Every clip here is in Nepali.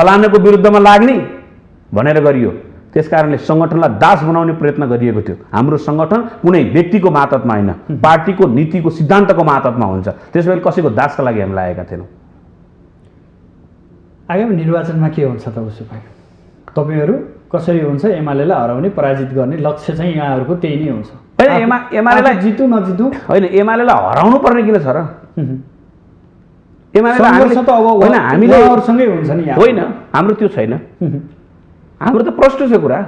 फलानाको विरुद्धमा लाग्ने भनेर गरियो। त्यसकारणले सङ्गठनलाई दास बनाउने प्रयत्न गरिएको थियो। हाम्रो सङ्गठन कुनै व्यक्तिको मातहतमा होइन, पार्टीको नीतिको सिद्धान्तको मातहतमा हुन्छ। त्यसैले कसैको दासका लागि हामी लागेका थिएनौँ। आगामी निर्वाचनमा के हुन्छ त उसो भए? तपाईँहरू कसरी हुन्छ एमालेलाई हराउने पराजित गर्ने लक्ष्य चाहिँ यहाँहरूको त्यही नै हुन्छ? एमालेलाई जितु नजितु होइन, एमालेलाई हराउनु पर्ने किन छ र? हामीसँगै हुन्छ नि? होइन, हाम्रो त्यो छैन। हाम्रो त प्रष्ट छ कुरा।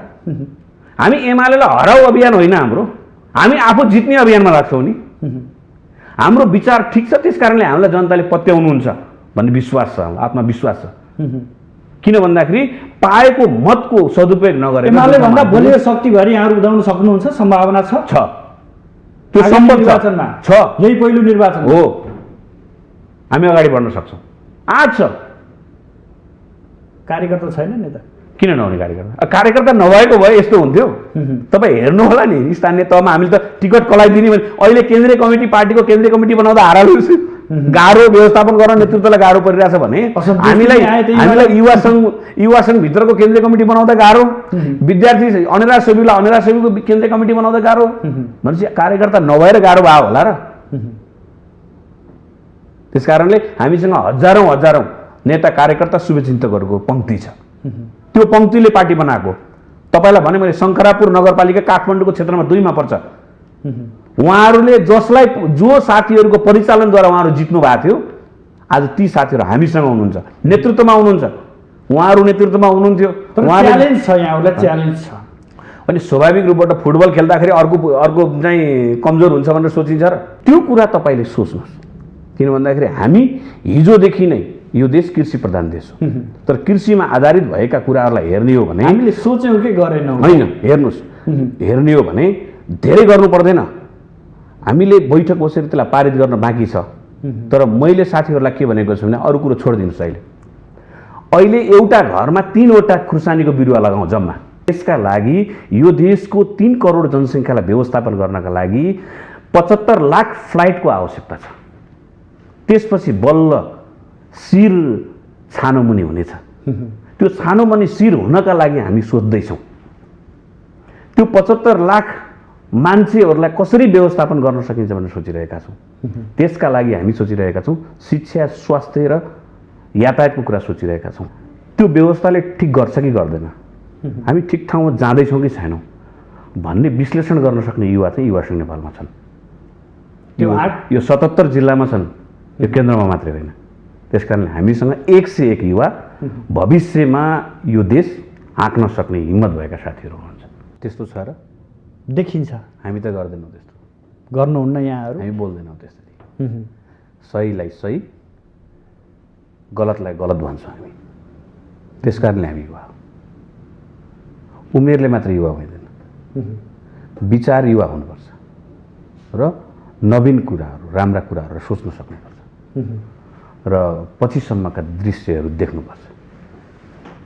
हामी एमालेलाई हराउ अभियान होइन हाम्रो, हामी आफू जित्ने अभियानमा लाग्छौँ नि। हाम्रो विचार ठिक छ, त्यस कारणले हामीलाई जनताले पत्याउनुहुन्छ भन्ने विश्वास छ, आत्मविश्वास छ। किन भन्दाखेरि पाएको मतको सदुपयोग नगरेर एमाले भन्दा बलियो शक्तिभरि यहाँहरू उदाउन सक्नुहुन्छ? सम्भावना छ? त्यो सम्भव निर्वाचनमा छ। यही पहिलो निर्वाचन हो, हामी अगाडि बढ्न सक्छौँ। आज छ। कार्यकर्ता छैन नेता? किन नहुने कार्यकर्ता? कार्यकर्ता नभएको भए यस्तो हुन्थ्यो। तपाईँ हेर्नु होला नि, स्थानीय तहमा हामीले त टिकट कलाइदिने भने अहिले केन्द्रीय कमिटी, पार्टीको केन्द्रीय कमिटी बनाउँदा हारालु गाह्रो व्यवस्थापन गर्न नेतृत्वलाई गाह्रो परिरहेछ भने हामीलाई युवा सङ्घ भित्रको केन्द्रीय कमिटी बनाउँदा गाह्रो, विद्यार्थी अनेरा सेवीको केन्द्रीय कमिटी बनाउँदा गाह्रो भनेपछि कार्यकर्ता नभएर गाह्रो भयो होला र। त्यस कारणले हामीसँग हजारौँ नेता कार्यकर्ता शुभचिन्तकहरूको पङ्क्ति छ। त्यो पङ्क्तिले पार्टी बनाएको। तपाईँलाई भने मैले शङ्करापुर नगरपालिका काठमाडौँको क्षेत्रमा 2 मा पर्छ। उहाँहरूले जो साथीहरूको परिचालनद्वारा उहाँहरू जित्नु भएको थियो, आज ती साथीहरू हामीसँग हुनुहुन्छ, नेतृत्वमा हुनुहुन्छ। उहाँहरू नेतृत्वमा हुनुहुन्थ्यो। च्यालेन्ज छ, यहाँहरूलाई च्यालेन्ज छ। अनि स्वाभाविक रूपबाट फुटबल खेल्दाखेरि अर्को चाहिँ कमजोर हुन्छ भनेर सोचिन्छ र? त्यो कुरा तपाईँले सोच्नुहोस्। किन भन्दाखेरि हामी हिजोदेखि नै यो देश कृषि प्रधान देश हो, तर कृषिमा आधारित भएका कुराहरूलाई हेर्ने हो भने हामीले सोच्यौँ कि गरेनौँ? होइन, हेर्नुहोस्, हेर्ने हो भने धेरै गर्नु पर्दैन। हामीले बैठक बसेर त्यसलाई पारित गर्न बाँकी छ। तर मैले साथीहरूलाई के भनेको छु भने अरू कुरो छोडिदिनुहोस्। अहिले एउटा घरमा 3वटा खुर्सानीको बिरुवा लगाउँ जम्मा। त्यसका लागि यो देशको 3 करोड जनसङ्ख्यालाई व्यवस्थापन गर्नका लागि 75 लाख फ्लाइटको आवश्यकता छ। त्यसपछि बल्ल शिर छानोमुनि हुनेछ। त्यो छानोमुनि शिर हुनका लागि हामी सोच्दैछौँ त्यो 75 लाख मान्छेहरूलाई कसरी व्यवस्थापन गर्न सकिन्छ भनेर सोचिरहेका छौँ। त्यसका लागि हामी सोचिरहेका छौँ शिक्षा, स्वास्थ्य र यातायातको कुरा सोचिरहेका छौँ। त्यो व्यवस्थाले ठिक गर्छ कि गर्दैन, हामी ठिक ठाउँमा जाँदैछौँ कि छैनौँ भन्ने विश्लेषण गर्न सक्ने युवा चाहिँ युवा सङ्घ नेपालमा छन्। यो 77 जिल्लामा छन्, यो केन्द्रमा मात्रै होइन। त्यसकारणले हामीसँग 101 युवा भविष्यमा यो देश हाँक्न सक्ने हिम्मत भएका साथीहरू हुनुहुन्छ। त्यस्तो छ र? देखिन्छ। हामी त गर्दैनौँ त्यस्तो। गर्नुहुन्न यहाँहरू? हामी बोल्दैनौँ त्यसरी। सहीलाई सही, गलतलाई गलत भन्छौँ हामी। त्यसकारणले हामी युवा, उमेरले मात्र युवा हुँदैन, विचार युवा हुनुपर्छ र नवीन कुराहरू, राम्रा कुराहरू सोच्न सक्नुपर्छ र पछिसम्मका दृश्यहरू देख्नुपर्छ।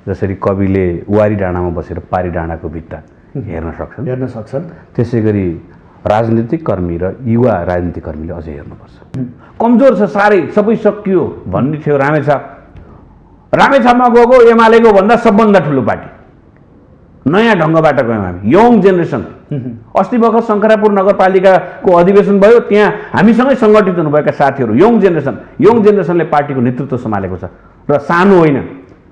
जसरी कविले वारी डाँडामा बसेर पारी डाँडाको भित्ता हेर्न सक्छन्, त्यसै गरी राजनीतिक कर्मी र युवा राजनीतिक कर्मीले अझै हेर्नुपर्छ। कमजोर छ साह्रै, सबै सकियो भन्ने थियो रामेछापमा गएको एमालेको भन्दा सबभन्दा ठुलो पार्टी। नयाँ ढङ्गबाट गयौँ हामी, यङ जेनेरेसन। अस्ति भर्खर शङ्करापुर नगरपालिकाको अधिवेशन भयो, त्यहाँ हामीसँगै सङ्गठित हुनुभएका साथीहरू, यङ जेनेरेसनले पार्टीको नेतृत्व सम्हालेको छ र सानो होइन।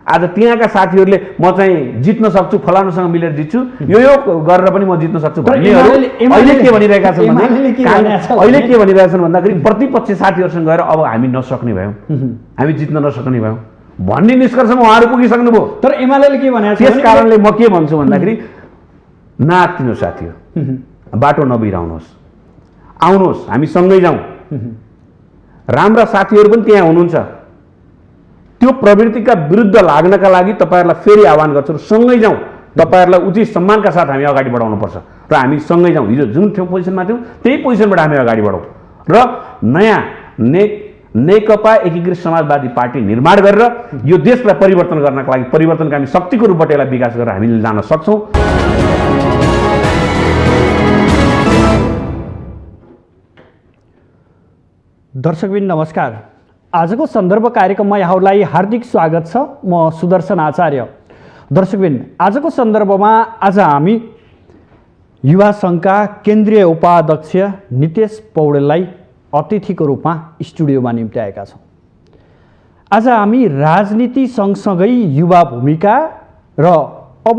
आज त्यहाँका साथीहरूले म चाहिँ जित्न सक्छु, फलानुसँग मिलेर जित्छु, यो गरेर पनि म जित्न सक्छु भन्नेहरू अहिले के भनिरहेका छन् भन्दाखेरि प्रतिपक्षी साथीहरूसँग गएर अब हामी नसक्ने भयौँ, हामी जित्न नसक्ने भयौँ भन्ने निष्कर्षमा उहाँहरू पुगिसक्नुभयो। तर एमालेले के भनेको छ? त्यस कारणले म के भन्छु भन्दाखेरि नआत्तिनु साथीहरू, बाटो नबिराउनुहोस्, आउनुहोस्, हामी सँगै जाउँ। राम्रा साथीहरू पनि त्यहाँ हुनुहुन्छ। त्यो प्रवृत्तिका विरुद्ध लाग्नका लागि तपाईँहरूलाई फेरि आह्वान गर्छु, सँगै जाउँ। तपाईँहरूलाई उचित सम्मानका साथ हामी अगाडि बढाउनुपर्छ र हामी सँगै जाउँ। हिजो जुन पोजिसनमा थियौँ त्यही पोजिसनबाट हामी अगाडि बढौँ र नयाँ नेकपा एकीकृत समाजवादी पार्टी निर्माण गरेर यो देशलाई परिवर्तन गर्नका लागि, परिवर्तनका हामी शक्तिको रूपबाट यसलाई विकास गरेर हामीले जान सक्छौँ। दर्शकबिन नमस्कार। आजको सन्दर्भ कार्यक्रममा यहाँहरूलाई हार्दिक स्वागत छ। म सुदर्शन आचार्य। दर्शकबिन, आजको सन्दर्भमा आज हामी युवा सङ्घका केन्द्रीय उपाध्यक्ष नितेश पौडेललाई अतिथिको रूपमा स्टुडियोमा निम्ति आएका छौँ। आज हामी राजनीति सँगसँगै युवा भूमिका र अब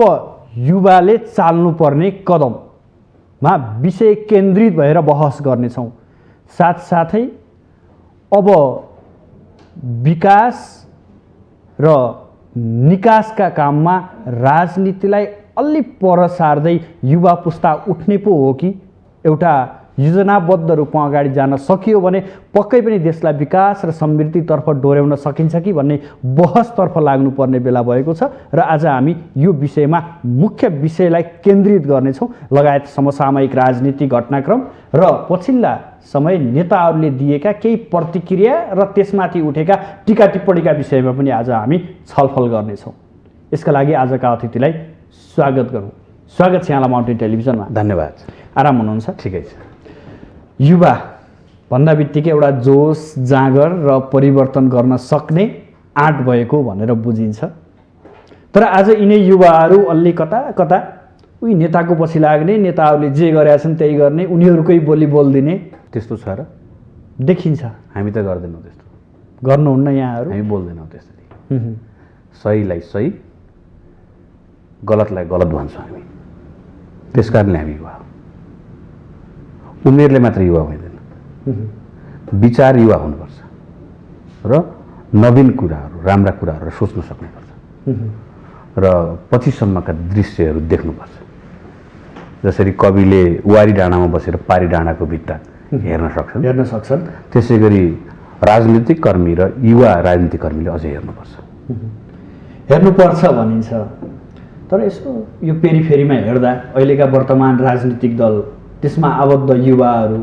युवाले चाल्नुपर्ने कदममा विषय केन्द्रित भएर बहस गर्नेछौँ। साथसाथै अब विकास र निकासका काममा राजनीतिलाई अलि पर सार्दै युवा पुस्ता उठ्ने पो हो कि एउटा योजनाबद्ध रूपमा अगाडि जान सकियो भने पक्कै पनि देशलाई विकास र समृद्धितर्फ डोर्याउन सकिन्छ कि भन्ने बहसतर्फ लाग्नुपर्ने बेला भएको छ। र आज हामी यो विषयमा मुख्य विषयलाई केन्द्रित गर्नेछौँ, लगायत समसामयिक राजनीतिक घटनाक्रम र पछिल्ला समय नेताहरूले दिएका केही प्रतिक्रिया र त्यसमाथि उठेका टिका टिप्पणीका विषयमा पनि आज हामी छलफल गर्नेछौँ। यसका लागि आजका अतिथिलाई स्वागत गरौँ। स्वागत छ यहाँलाई माउन्टेन टेलिभिजनमा। धन्यवाद। आराम हुनुहुन्छ? ठिकै छ। युवा भन्दा बित्तिकै एउटा जोस जाँगर र परिवर्तन गर्न सक्ने आँट भएको भनेर बुझिन्छ। तर आज यिनै युवाहरू अलि कता कता उही नेताको पछि लाग्ने, नेताहरूले जे गरेका छन् त्यही गर्ने, उनीहरूकै बोली बोलिदिने त्यस्तो छ र देखिन्छ। हामी त गर्दैनौँ त्यस्तो। गर्नुहुन्न यहाँहरू? हामी बोल्दैनौँ त्यसरी। सहीलाई सही, गलतलाई गलत भन्छौँ हामी। त्यस कारणले हामी युवा हो। उमेरले मात्र युवा हुँदैन, विचार युवा हुनुपर्छ र नवीन कुराहरू, राम्रा कुराहरू सोच्न सक्नुपर्छ र पछिसम्मका दृश्यहरू देख्नुपर्छ। जसरी कविले वारी डाँडामा बसेर पारी डाँडाको भित्ता हेर्न सक्छन्, त्यसै गरी राजनीतिक कर्मी र युवा राजनीतिक कर्मीले अझै हेर्नुपर्छ भनिन्छ। तर यसो यो पेरिफेरीमा हेर्दा अहिलेका वर्तमान राजनीतिक दल, त्यसमा आबद्ध युवाहरू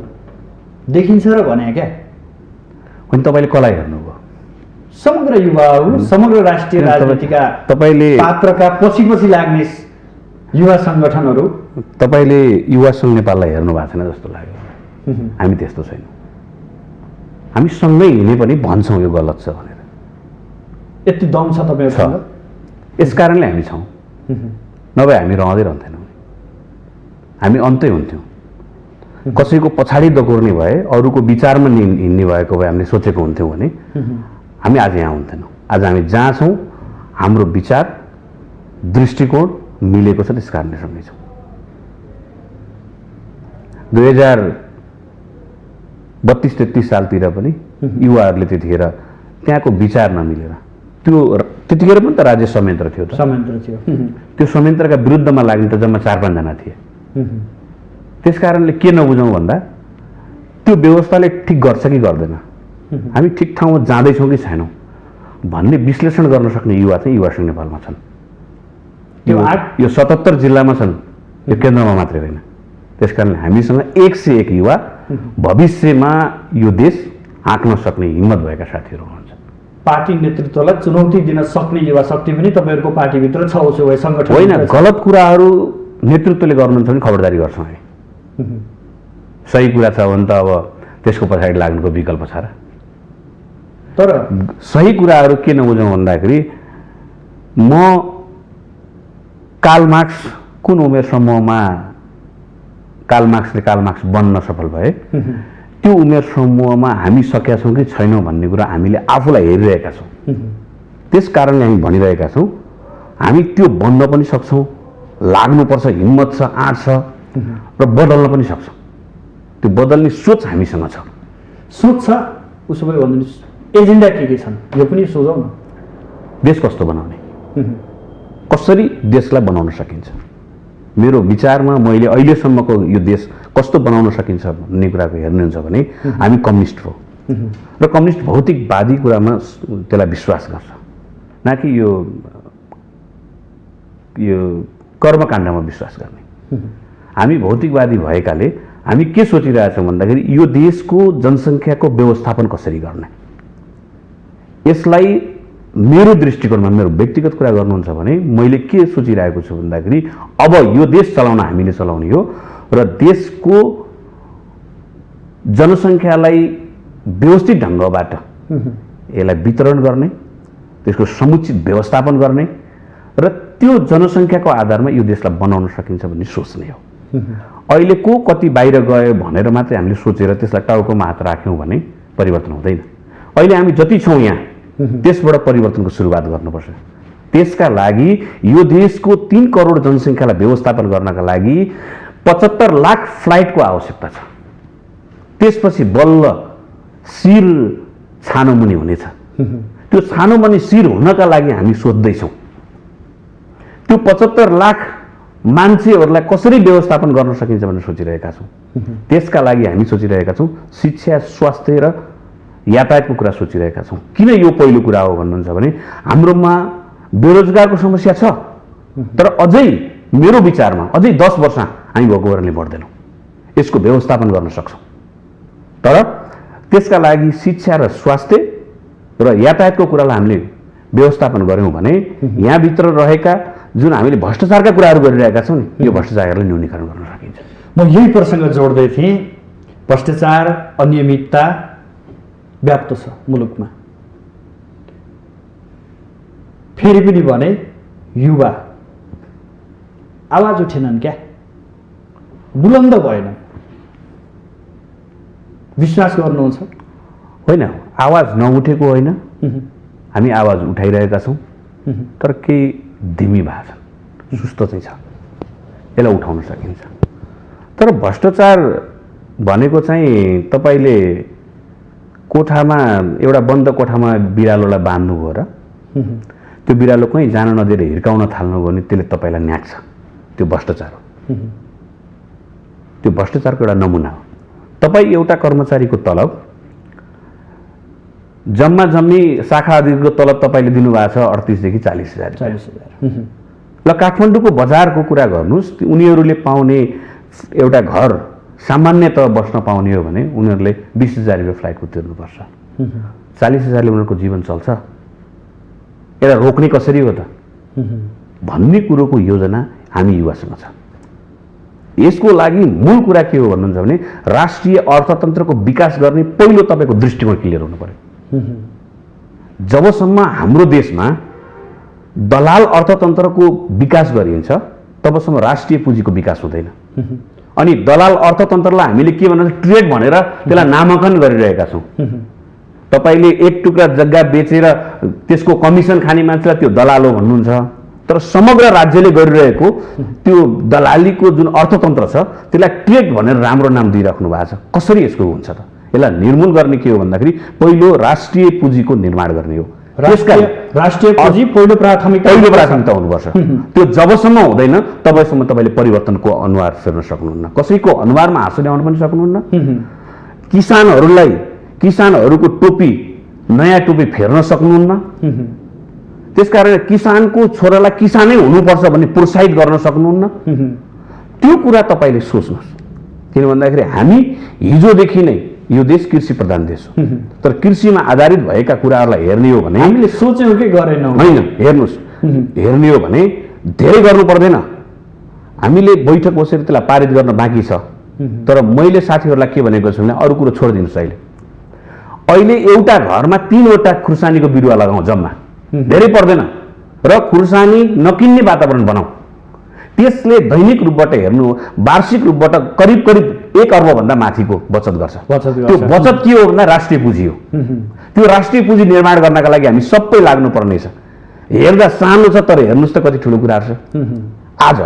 देखिन्छ र भने क्या? अनि तपाईँले कसलाई हेर्नुभयो? समग्र युवाहरू, समग्र राष्ट्रिय राजनीतिका तपाईँले पात्रका पछि पछि लाग्ने युवा सङ्गठनहरू। तपाईँले युवा सङ्घ नेपाललाई हेर्नु भएको छैन जस्तो लाग्यो। हामी त्यस्तो छैनौँ। हामी सँगै हिँडे पनि भन्छौँ यो गलत छ भनेर। यति दम छ तपाईँहरूसँग? यस कारणले हामी छौँ, नभए हामी रहँदै रहन्थेनौँ। हामी अन्तै हुन्थ्यौँ। कसैको पछाडि दगुर्ने भए, अरूको विचारमा हिँड्ने भएको भए हामीले सोचेको हुन्थ्यौँ भने हामी आज यहाँ हुन्थेनौँ। आज हामी जहाँ छौँ हाम्रो विचार दृष्टिकोण मिलेको छ, त्यस कारणले सँगै छौँ। 2032-33 सालतिर पनि युवाहरूले त्यतिखेर त्यहाँको विचार नमिलेर, त्यो त्यतिखेर पनि त राज्य संयन्त्र थियो, त्यो संयन्त्रका विरुद्धमा लाग्ने त जम्मा 4-5 जना थिए। त्यस कारणले के नबुझौँ भन्दा त्यो व्यवस्थाले ठिक गर्छ कि गर्दैन, हामी ठिक ठाउँमा जाँदैछौँ कि छैनौँ भन्ने विश्लेषण गर्न सक्ने युवा चाहिँ युवा सङ्घ नेपालमा छन्। यो 77 जिल्लामा छन्, यो केन्द्रमा मात्रै होइन। त्यस कारणले हामीसँग 101 युवा भविष्यमा यो देश हाँक्न सक्ने हिम्मत भएका साथीहरू हुनुहुन्छ। पार्टी नेतृत्वलाई चुनौती दिन सक्ने युवा शक्ति पनि तपाईँहरूको पार्टीभित्र छ उसो भए सङ्गठन होइन। गलत कुराहरू नेतृत्वले गर्नुहुन्छ भने खबरदारी गर्छौँ हामी। सही कुरा छ भने त अब त्यसको पछाडि लाग्नुको विकल्प छ र? तर सही कुराहरू के नबुझौँ भन्दाखेरि, म कार्ल मार्क्स कुन उमेर समूहमा कार्ल मार्क्स बन्न सफल भए, त्यो उमेर समूहमा हामी सकेका छौँ कि छैनौँ भन्ने कुरा हामीले आफूलाई हेरिरहेका छौँ। त्यस कारणले हामी भनिरहेका छौँ हामी त्यो बन्न पनि सक्छौँ, लाग्नुपर्छ, हिम्मत छ, आँट छ र बदल्न पनि सक्छौँ। त्यो बदल्ने सोच हामीसँग छ। सोच छ उसो भए भन्नुहोस्, एजेन्डा के छन् यो पनि सोचौँ न। देश कस्तो बनाउने, कसरी देशलाई बनाउन सकिन्छ। मेरो विचारमा मैले अहिलेसम्मको यो देश कस्तो बनाउन सकिन्छ भन्ने कुराको हेर्नुहुन्छ भने हामी कम्युनिस्ट हो र कम्युनिस्ट भौतिकवादी कुरामा त्यसलाई विश्वास गर्छ, न कि यो कर्मकाण्डमा विश्वास गर्ने। हामी भौतिकवादी भएकाले हामी के सोचिरहेछौँ भन्दाखेरि यो देशको जनसङ्ख्याको व्यवस्थापन कसरी गर्ने। यसलाई मेरो दृष्टिकोणमा, मेरो व्यक्तिगत कुरा गर्नुहुन्छ भने मैले के सोचिरहेको छु भन्दाखेरि अब यो देश चलाउन हामीले चलाउने हो र देशको जनसङ्ख्यालाई व्यवस्थित ढङ्गबाट यसलाई वितरण गर्ने, त्यसको समुचित व्यवस्थापन गर्ने र त्यो जनसङ्ख्याको आधारमा यो देशलाई बनाउन सकिन्छ भन्ने सोच्ने हो। अहिले को कति बाहिर गयो भनेर मात्रै हामीले सोचेर त्यसलाई टाउकोमा हात राख्यौँ भने परिवर्तन हुँदैन। अहिले हामी जति छौँ यहाँ त्यसबाट परिवर्तनको सुरुवात गर्नुपर्छ। त्यसका लागि यो देशको 3 करोड जनसङ्ख्यालाई व्यवस्थापन गर्नका लागि 75 लाख फ्लाइटको आवश्यकता छ। त्यसपछि बल्ल शिर छानोमुनि हुनेछ। त्यो छानोमुनि शिर हुनका लागि हामी सोच्दैछौँ त्यो 75 लाख मान्छेहरूलाई कसरी व्यवस्थापन गर्न सकिन्छ भनेर सोचिरहेका छौँ। त्यसका लागि हामी सोचिरहेका छौँ शिक्षा, स्वास्थ्य र यातायातको कुरा सोचिरहेका छौँ। किन यो पहिलो कुरा हो भन्नुहुन्छ भने हाम्रोमा बेरोजगारको समस्या छ, तर अझै मेरो विचारमा अझै 10 वर्ष हामी भएको कारणले बढ्दैनौँ। यसको व्यवस्थापन गर्न सक्छौँ। तर त्यसका लागि शिक्षा र स्वास्थ्य र यातायातको कुरालाई हामीले व्यवस्थापन गऱ्यौँ भने यहाँभित्र रहेका जुन हामीले भ्रष्टाचारका कुराहरू गरिरहेका छौँ नि, यो भ्रष्टाचारलाई न्यूनीकरण गर्न सकिन्छ। म यही प्रसङ्ग जोड्दै थिएँ। भ्रष्टाचार, अनियमितता व्याप्त छ मुलुकमा। फेरि पनि भने युवा आवाज उठेनन् क्या, बुलन्द भएनन्। विश्वास गर्नुहुन्छ? होइन, आवाज नउठेको होइन, हामी आवाज उठाइरहेका छौँ, तर केही धिमी भएको छ, सुस्त चाहिँ छ। यसलाई उठाउन सकिन्छ। तर भ्रष्टाचार भनेको चाहिँ तपाईँले कोठामा एउटा बन्द कोठामा बिरालोलाई बाँध्नुभयो र त्यो बिरालो कहीँ जान नदिएर हिर्काउन थाल्नुभयो भने त्यसले तपाईँलाई न्याक्छ। त्यो भ्रष्टाचार हो। त्यो भ्रष्टाचारको एउटा नमुना हो। तपाईँ एउटा कर्मचारीको तलब जम्मा जम्मी शाखा अधिकारीको तलब तपाईँले दिनुभएको छ 38 देखि 40 हजार। ल काठमाडौँको बजारको कुरा गर्नुहोस्, उनीहरूले पाउने एउटा घर सामान्यतः बस्न पाउने हो भने उनीहरूले 20,000 रुपियाँ फ्लाइटको तिर्नुपर्छ। 40,000ले उनीहरूको जीवन चल्छ? यसलाई रोक्ने कसरी हो त भन्ने कुरोको योजना हामी युवासँग छ। यसको लागि मूल कुरा के हो भन्नुहुन्छ भने राष्ट्रिय अर्थतन्त्रको विकास गर्ने पहिलो तपाईँको दृष्टिकोण क्लियर हुनु पर्यो। जबसम्म हाम्रो देशमा दलाल अर्थतन्त्रको विकास गरिन्छ तबसम्म राष्ट्रिय पुँजीको विकास हुँदैन। अनि दलाल अर्थतन्त्रलाई हामीले के भन्छ ट्रेड भनेर त्यसलाई नामाङ्कन गरिरहेका छौँ। तपाईँले एक टुक्रा जग्गा बेचेर त्यसको कमिसन खाने मान्छेलाई त्यो दलाल हो भन्नुहुन्छ, तर समग्र राज्यले गरिरहेको त्यो दलालीको जुन अर्थतन्त्र छ त्यसलाई ट्रेड भनेर राम्रो नाम दिइराख्नु भएको छ। कसरी यसको हुन्छ त? यसलाई निर्मूल गर्ने के हो भन्दाखेरि पहिलो राष्ट्रिय पुँजीको निर्माण गर्ने हो। राष्ट्रिय पुँजी पहिलो प्राथमिकता हुनुपर्छ। त्यो जबसम्म हुँदैन तबसम्म तपाईँले परिवर्तनको अनुहार फेर्न सक्नुहुन्न, कसैको अनुहारमा हाँसो ल्याउन पनि सक्नुहुन्न। किसानहरूको टोपी नयाँ टोपी फेर्न सक्नुहुन्न। त्यसकारण किसानको छोरालाई किसानै हुनुपर्छ भन्ने प्रोत्साहित गर्न सक्नुहुन्न। त्यो कुरा तपाईँले सोच्नुहोस्। किन भन्दाखेरि हामी हिजोदेखि नै यो देश कृषि प्रधान देश हो, तर कृषिमा आधारित भएका कुराहरूलाई हेर्ने हो भने हामीले सोच्यौँ कि गरेनौँ? होइन, हेर्नुहोस्, हेर्ने हो भने धेरै गर्नु पर्दैन। हामीले बैठक बसेर त्यसलाई पारित गर्न बाँकी छ। तर मैले साथीहरूलाई के भनेको छु भने अरू कुरो छोडिदिनुहोस्। अहिले एउटा घरमा 3वटा खुर्सानीको बिरुवा लगाउँ जम्मा, धेरै पर्दैन, र खुर्सानी नकिन्ने वातावरण बनाऊ। त्यसले दैनिक रूपबाट हेर्नु वार्षिक रूपबाट करिब 1 अर्बभन्दा माथिको बचत गर्छ। त्यो बचत के हो भन्दा राष्ट्रिय पुँजी हो। त्यो राष्ट्रिय पुँजी निर्माण गर्नका लागि हामी सबै लाग्नुपर्ने छ। हेर्दा सानो छ तर हेर्नुहोस् त कति ठुलो कुराहरू छ। आज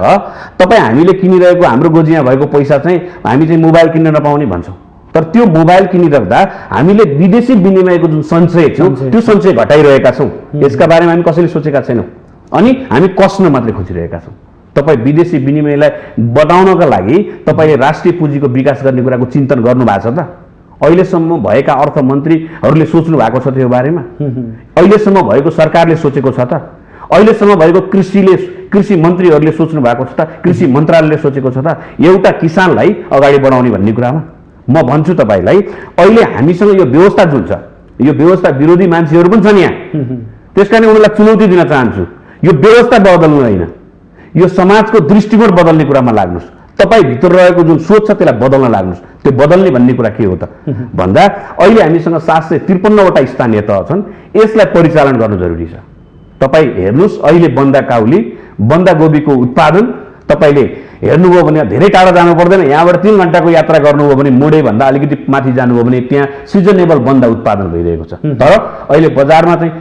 तपाईँ हामीले किनिरहेको हाम्रो गोजिया भएको पैसा चाहिँ हामी चाहिँ मोबाइल किन्न नपाउने भन्छौँ, तर त्यो मोबाइल किनिराख्दा हामीले विदेशी विनिमयको जुन सञ्चय छ त्यो सञ्चय घटाइरहेका छौँ। यसका बारेमा हामी कसैले सोचेका छैनौँ। अनि हामी कस्न मात्रै खोजिरहेका छौँ। तपाईँ विदेशी विनिमयलाई बढाउनका लागि तपाईँले राष्ट्रिय पुँजीको विकास गर्ने कुराको चिन्तन गर्नुभएको छ त? अहिलेसम्म भएका अर्थमन्त्रीहरूले सोच्नु भएको छ त्यो बारेमा? अहिलेसम्म भएको सरकारले सोचेको छ त? अहिलेसम्म भएको कृषि मन्त्रीहरूले सोच्नु भएको छ त? कृषि मन्त्रालयले सोचेको छ त? एउटा किसानलाई अगाडि बढाउने भन्ने कुरामा म भन्छु तपाईँलाई, अहिले हामीसँग यो व्यवस्था जुन छ, यो व्यवस्था विरोधी मान्छेहरू पनि छन् यहाँ। त्यसकारण उनीहरूलाई चुनौती दिन चाहन्छु। यो व्यवस्था बदल्नु होइन, यो समाजको दृष्टिकोण बदल्ने कुरामा लाग्नुहोस्। तपाईँ भित्र रहेको जुन सोच छ त्यसलाई बदल्न लाग्नुहोस्। त्यो बदल्ने भन्ने कुरा के हो त भन्दा अहिले हामीसँग 753वटा स्थानीय तह छन्, यसलाई परिचालन गर्नु जरुरी छ। तपाईँ हेर्नुहोस् अहिले बन्दाकाउली बन्दागोबीको उत्पादन तपाईँले हेर्नुभयो भने धेरै टाढा जानु पर्दैन, यहाँबाट 3 घण्टाको यात्रा गर्नुभयो भने मोडेभन्दा अलिकति माथि जानुभयो भने त्यहाँ सिजनेबल बन्दा उत्पादन भइरहेको छ। तर अहिले बजारमा चाहिँ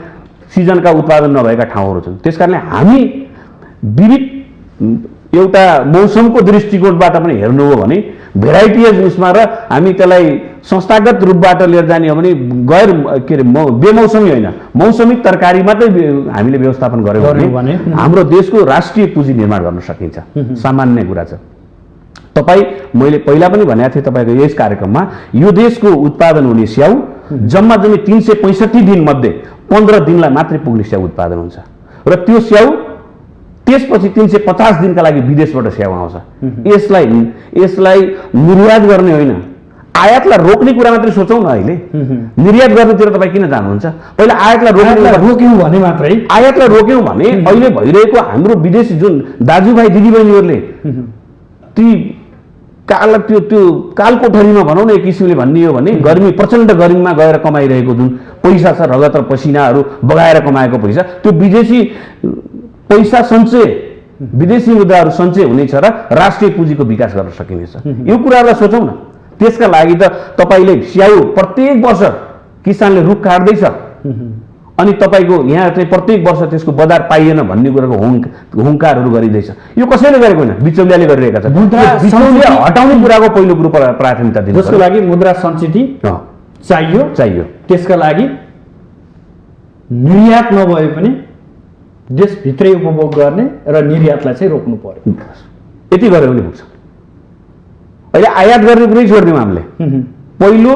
सिजनका उत्पादन नभएका ठाउँहरू छन्। त्यसकारणले हामी विविध एउटा मौसमको दृष्टिकोणबाट पनि हेर्नु हो भने भेराइटिज उसमा र हामी त्यसलाई संस्थागत रूपबाट लिएर जाने हो भने गैर के अरे बेमौसमी होइन, मौसमी तरकारी मात्रै हामीले व्यवस्थापन गर्यौँ भने हाम्रो देशको राष्ट्रिय पुँजी निर्माण गर्न सकिन्छ। सामान्य कुरा छ। तपाईँ मैले पहिला पनि भनेको थिएँ तपाईँको यस कार्यक्रममा, यो देशको उत्पादन हुने स्याउ जम्मा 365 दिनमध्ये 15 दिनलाई मात्रै पुग्ने स्याउ उत्पादन हुन्छ र त्यो स्याउ त्यसपछि 350 दिनका लागि विदेशबाट स्याउ आउँछ। यसलाई निर्यात गर्ने होइन, आयातलाई रोक्ने कुरा मात्रै सोचौँ न। अहिले निर्यात गर्नेतिर तपाईँ किन जानुहुन्छ? पहिला आयातलाई रोक्यौँ भने मात्रै, आयातलाई रोक्यौँ भने अहिले भइरहेको हाम्रो विदेशी जुन दाजुभाइ दिदीबहिनीहरूले ती त्यो कालकोठरीमा भनौँ न एक किसिमले भन्ने हो भने गर्मी प्रचण्ड गर्मीमा गएर कमाइरहेको जुन पैसा छ, रगत र पसिनाहरू बगाएर कमाएको पैसा, त्यो विदेशी पैसा सञ्चय, विदेशी मुद्राहरू सञ्चय हुनेछ र राष्ट्रिय पुँजीको विकास गर्न सकिनेछ। यो कुराहरूलाई सोचौँ न। त्यसका लागि त तपाईँले स्याउ प्रत्येक वर्ष किसानले रुख काट्दैछ अनि तपाईँको यहाँ चाहिँ प्रत्येक वर्ष त्यसको बजार पाइएन भन्ने कुराको हुङ्कारहरू गरिँदैछ। यो कसैले गरेको होइन, बिचौलियाले गरिरहेका छन्। बिचौलिया हटाउने कुराको पहिलो कुरो प्राथमिकता दिनु। त्यसको लागि मुद्रा सञ्चित चाहियो। त्यसका लागि निर्यात नभए पनि देशभित्रै उपभोग गर्ने र निर्यातलाई चाहिँ रोक्नु पर्यो। यति गऱ्यो भने पुग्छ। अहिले आयात गर्ने कुरै छोडिदिउँ हामीले, पहिलो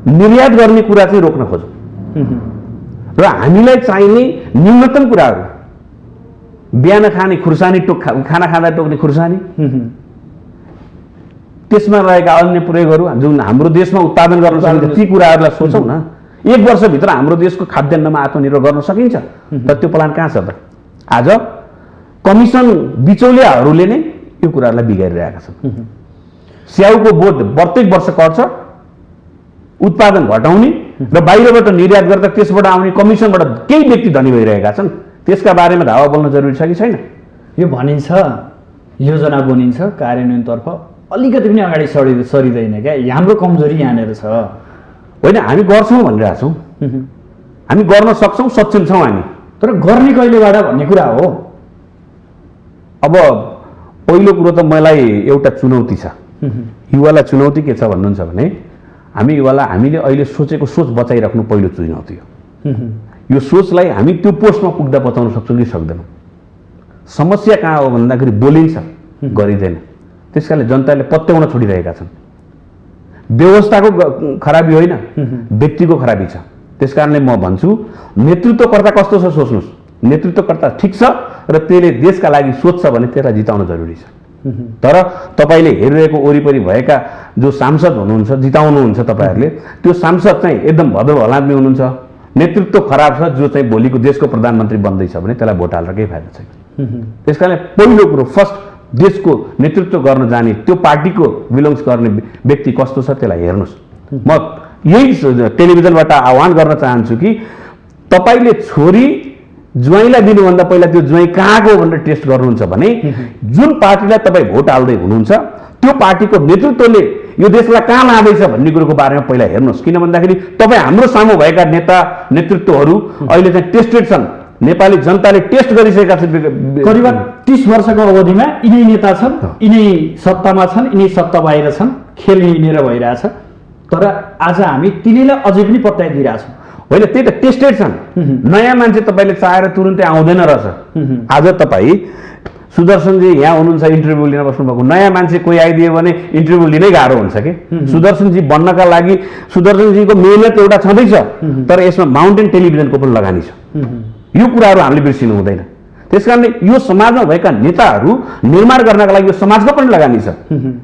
निर्यात गर्ने कुरा चाहिँ रोक्न खोजौँ र हामीलाई चाहिने न्यूनतम कुराहरू, बिहान खाने खुर्सानी, खाना खाँदा टोक्ने खुर्सानी, त्यसमा रहेका अन्य प्रयोगहरू जुन हाम्रो देशमा उत्पादन गर्न सकिन्छ ती कुराहरूलाई सोचौँ न। 1 वर्षभित्र हाम्रो देशको खाद्यान्नमा आत्मनिर्भर गर्न सकिन्छ, तर त्यो प्लान कहाँ छ त? आज कमिसन बिचौलियाहरूले नै यो कुराहरूलाई बिगारिरहेका छन्। स्याउको बोट प्रत्येक वर्ष कर्छ, उत्पादन घटाउने र बाहिरबाट निर्यात गर्दा त्यसबाट आउने कमिसनबाट केही व्यक्ति धनी भइरहेका छन्। त्यसका बारेमा धावा बोल्न जरुरी छ कि छैन? यो भनिन्छ, योजना बनिन्छ, कार्यान्वयनतर्फ अलिकति पनि अगाडि सरिँदैन क्या। हाम्रो कमजोरी यहाँनिर छ। होइन, हामी गर्छौँ भनिरहेको छौँ, हामी गर्न सक्छौँ, सक्षम छौँ हामी, तर गर्ने कहिलेबाट भन्ने कुरा हो। अब पहिलो कुरो त मलाई एउटा चुनौती छ। युवालाई चुनौती के छ भन्नुहुन्छ भने हामी युवालाई हामीले अहिले सोचेको सोच बचाइराख्नु पहिलो चुनौती हो। यो सोचलाई हामी त्यो पोस्टमा पुग्दा बचाउन सक्छौँ कि सक्दैनौँ। समस्या कहाँ हो भन्दाखेरि बोलिन्छ, गरिँदैन। त्यसकारणले जनताले पत्याउन छोडिरहेका छन्। व्यवस्थाको खराबी होइन, व्यक्तिको खराबी छ। त्यसकारणले म भन्छु नेतृत्वकर्ता कस्तो छ सोच्नुहोस्। नेतृत्वकर्ता ठिक छ र त्यसले देशका लागि सोच्छ भने त्यसलाई जिताउन जरुरी छ। तर तपाईँले हेरिरहेको वरिपरि भएका जो सांसद हुनुहुन्छ, जिताउनुहुन्छ तपाईँहरूले, त्यो सांसद चाहिँ एकदम भद्र भलाद्मी हुनुहुन्छ, नेतृत्व खराब छ, जो चाहिँ भोलिको देशको प्रधानमन्त्री बन्दैछ भने त्यसलाई भोट हालेर केही फाइदा छैन। त्यसकारणले पहिलो कुरो फर्स्ट देशको नेतृत्व गर्न जाने त्यो पार्टीको बिलोङ्स गर्ने व्यक्ति कस्तो छ त्यसलाई हेर्नुहोस्। म यही टेलिभिजनबाट आह्वान गर्न चाहन्छु कि तपाईँले छोरी ज्वाइँलाई दिनुभन्दा पहिला त्यो ज्वाइँ कहाँको भनेर टेस्ट गर्नुहुन्छ भने जुन पार्टीलाई तपाईँ भोट हाल्दै हुनुहुन्छ त्यो पार्टीको नेतृत्वले यो देशलाई कहाँ लाँदैछ भन्ने कुरोको बारेमा पहिला हेर्नुहोस्। किन भन्दाखेरि तपाईँ हाम्रो सामु भएका नेता नेतृत्वहरू अहिले चाहिँ टेस्टेड छन्। नेपाली जनताले टेस्ट गरिसकेका छन्। करिब 30 वर्षको अवधिमा यिनै नेता छन्, यिनै सत्तामा छन्, यिनै सत्ता बाहिर छन्, खेल यिनीहरू भइरहेछ। तर आज हामी तिनीलाई अझै पनि पत्याइदिइरहेछौँ। होइन, त्यही त टेस्टेड छन्। नयाँ मान्छे तपाईँले चाहेर तुरुन्तै आउँदैन रहेछ। आज तपाईँ सुदर्शनजी यहाँ हुनुहुन्छ, इन्टरभ्यू लिन बस्नुभएको, नयाँ मान्छे कोही आइदियो भने इन्टरभ्यू लिनै गाह्रो हुन्छ कि। सुदर्शनजी बन्नका लागि सुदर्शनजीको मेहनत एउटा छँदैछ, तर यसमा माउन्टेन टेलिभिजनको पनि लगानी छ। यो कुराहरू हामीले बिर्सिनु हुँदैन। त्यस कारणले यो समाजमा भएका नेताहरू निर्माण गर्नका लागि यो समाजको पनि लगानी छ।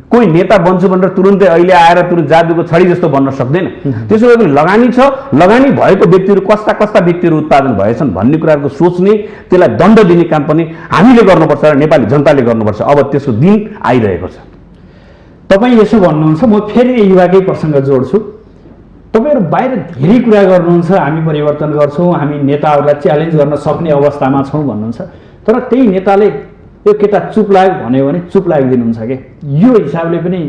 कोही नेता बन्छु भनेर तुरुन्तै अहिले आएर तुरुन्त जादुको छडी जस्तो बन्न सक्दैन। त्यसो भए लगानी छ, लगानी भएको व्यक्तिहरू कस्ता कस्ता व्यक्तिहरू उत्पादन भएछन् भन्ने कुराको सोच्ने, त्यसलाई दण्ड दिने काम पनि हामीले गर्नुपर्छ र नेपाली जनताले गर्नुपर्छ। अब त्यसको दिन आइरहेको छ। तपाईँ यसो भन्नुहुन्छ, म फेरि युवाकै प्रसङ्ग जोड्छु। तपाईँहरू बाहिर धेरै कुरा गर्नुहुन्छ, हामी परिवर्तन गर्छौँ, हामी नेताहरूलाई च्यालेन्ज गर्न सक्ने अवस्थामा छौँ भन्नुहुन्छ, तर त्यही नेताले यो केटा चुप लाग्यो भन्यो भने चुप लागिदिनुहुन्छ कि यो हिसाबले पनि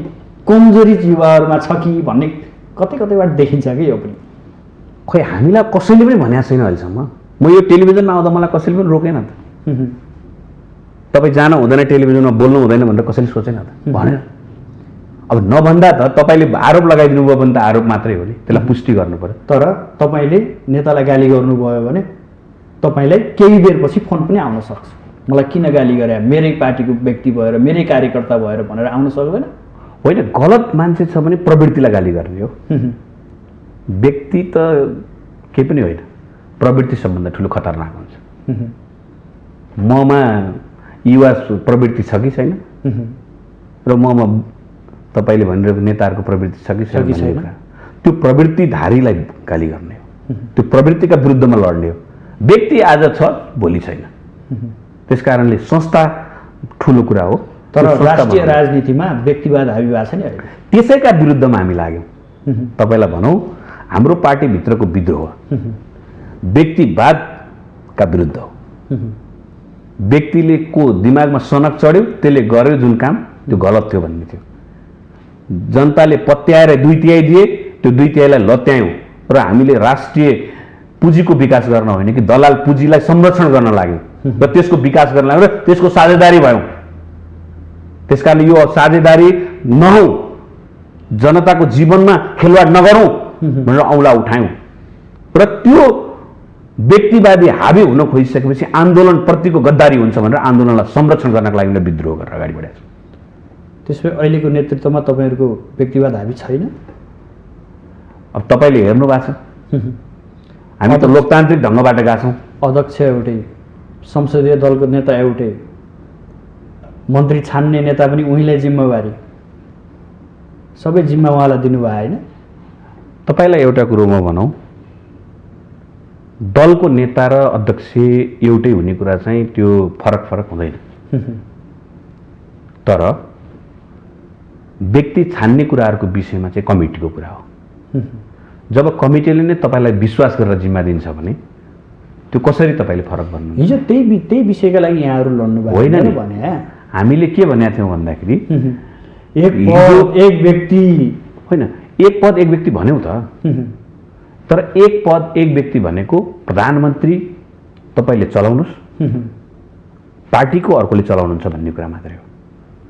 कमजोरी युवाहरूमा छ कि भन्ने कतै कतैबाट देखिन्छ कि यो पनि। खोइ हामीलाई कसैले पनि भनेको छैन अहिलेसम्म। म यो टेलिभिजनमा आउँदा मलाई कसैले पनि रोकेन त। तपाईँ जान हुँदैन, टेलिभिजनमा बोल्नु हुँदैन भनेर कसैले सोचेन त, भनेन। अब नभन्दा त तपाईँले आरोप लगाइदिनु भयो भने त आरोप मात्रै हो नि, त्यसलाई पुष्टि गर्नु पर्यो। तर तपाईँले नेतालाई गाली गर्नुभयो भने तपाईँलाई केही बेरपछि फोन पनि आउन सक्छ, मलाई किन गाली गरे, मेरै पार्टीको व्यक्ति भएर, मेरै कार्यकर्ता भएर भनेर आउन सक्दैन। होइन, गलत मान्छे छ भने प्रवृत्तिलाई गाली गर्ने हो। व्यक्ति त केही पनि होइन, प्रवृत्ति सबभन्दा ठुलो खतरनाक हुन्छ। ममा युवा प्रवृत्ति छ कि छैन र ममा तपाईँले भनिरहेको नेताहरूको प्रवृत्ति छ कि छैन, त्यो प्रवृत्तिधारीलाई गाली गर्ने हो, त्यो प्रवृत्तिका विरुद्धमा लड्ने हो। व्यक्ति आज छ, भोलि छैन। त्यस कारणले संस्था ठुलो कुरा हो, तर राष्ट्रिय राजनीतिमा व्यक्तिवाद हाबी भएको छ नि अहिले। त्यसैका विरुद्धमा हामी लाग्यौँ। तपाईँलाई भनौँ, हाम्रो पार्टीभित्रको विद्रोह व्यक्तिवादका विरुद्ध हो। व्यक्तिले को दिमागमा सनक चढ्यो, त्यसले गर्यो जुन काम, त्यो गलत थियो भन्ने थियो। जनताले पत्याएर 2/3 दिए, त्यो 2/3लाई लत्यायौँ र हामीले राष्ट्रिय पुँजीको विकास गर्न होइन कि दलाल पुँजीलाई संरक्षण गर्न लाग्यौँ र त्यसको विकास गर्न लाग्यौँ र त्यसको साझेदारी भयौँ। त्यसकारणले यो साझेदारी नहौँ, जनताको जीवनमा खेलवाड नगरौँ भनेर औँला उठायौँ र त्यो व्यक्तिवादी हावी हुन खोजिसकेपछि आन्दोलनप्रतिको गद्दारी हुन्छ भनेर आन्दोलनलाई संरक्षण गर्नका लागि विद्रोह गरेर अगाडि बढेको छ। त्यसो भए अहिलेको नेतृत्वमा तपाईँहरूको व्यक्तिवाद हावी छैन? अब तपाईँले हेर्नु भएको छ, हामी त लोकतान्त्रिक ढङ्गबाट गएको छौँ। अध्यक्ष एउटै, संसदीय दलको नेता एउटै, मन्त्री छान्ने नेता पनि उहीँलाई जिम्मेवारी, सबै जिम्मा उहाँलाई दिनुभयो होइन? तपाईँलाई एउटा कुरो म भनौँ, दलको नेता र अध्यक्ष एउटै हुने कुरा चाहिँ त्यो फरक हुँदैन। तर व्यक्ति छान्ने कुराहरूको विषयमा चाहिँ कमिटीको कुरा हो। जब कमिटीले नै तपाईँलाई विश्वास गरेर जिम्मा दिन्छ भने त्यो कसरी तपाईँले फरक भन्नु? हिजो त्यही विषयका लागि यहाँहरू लड्नु भएको होइन नि भने हामीले के भनेका थियौँ भन्दाखेरि एक व्यक्ति होइन, एक पद एक व्यक्ति भन्यौँ त, तर एक पद एक व्यक्ति भनेको प्रधानमन्त्री तपाईँले चलाउनुहोस्, पार्टीको अर्कोले चलाउनुहुन्छ भन्ने कुरा मात्रै हो।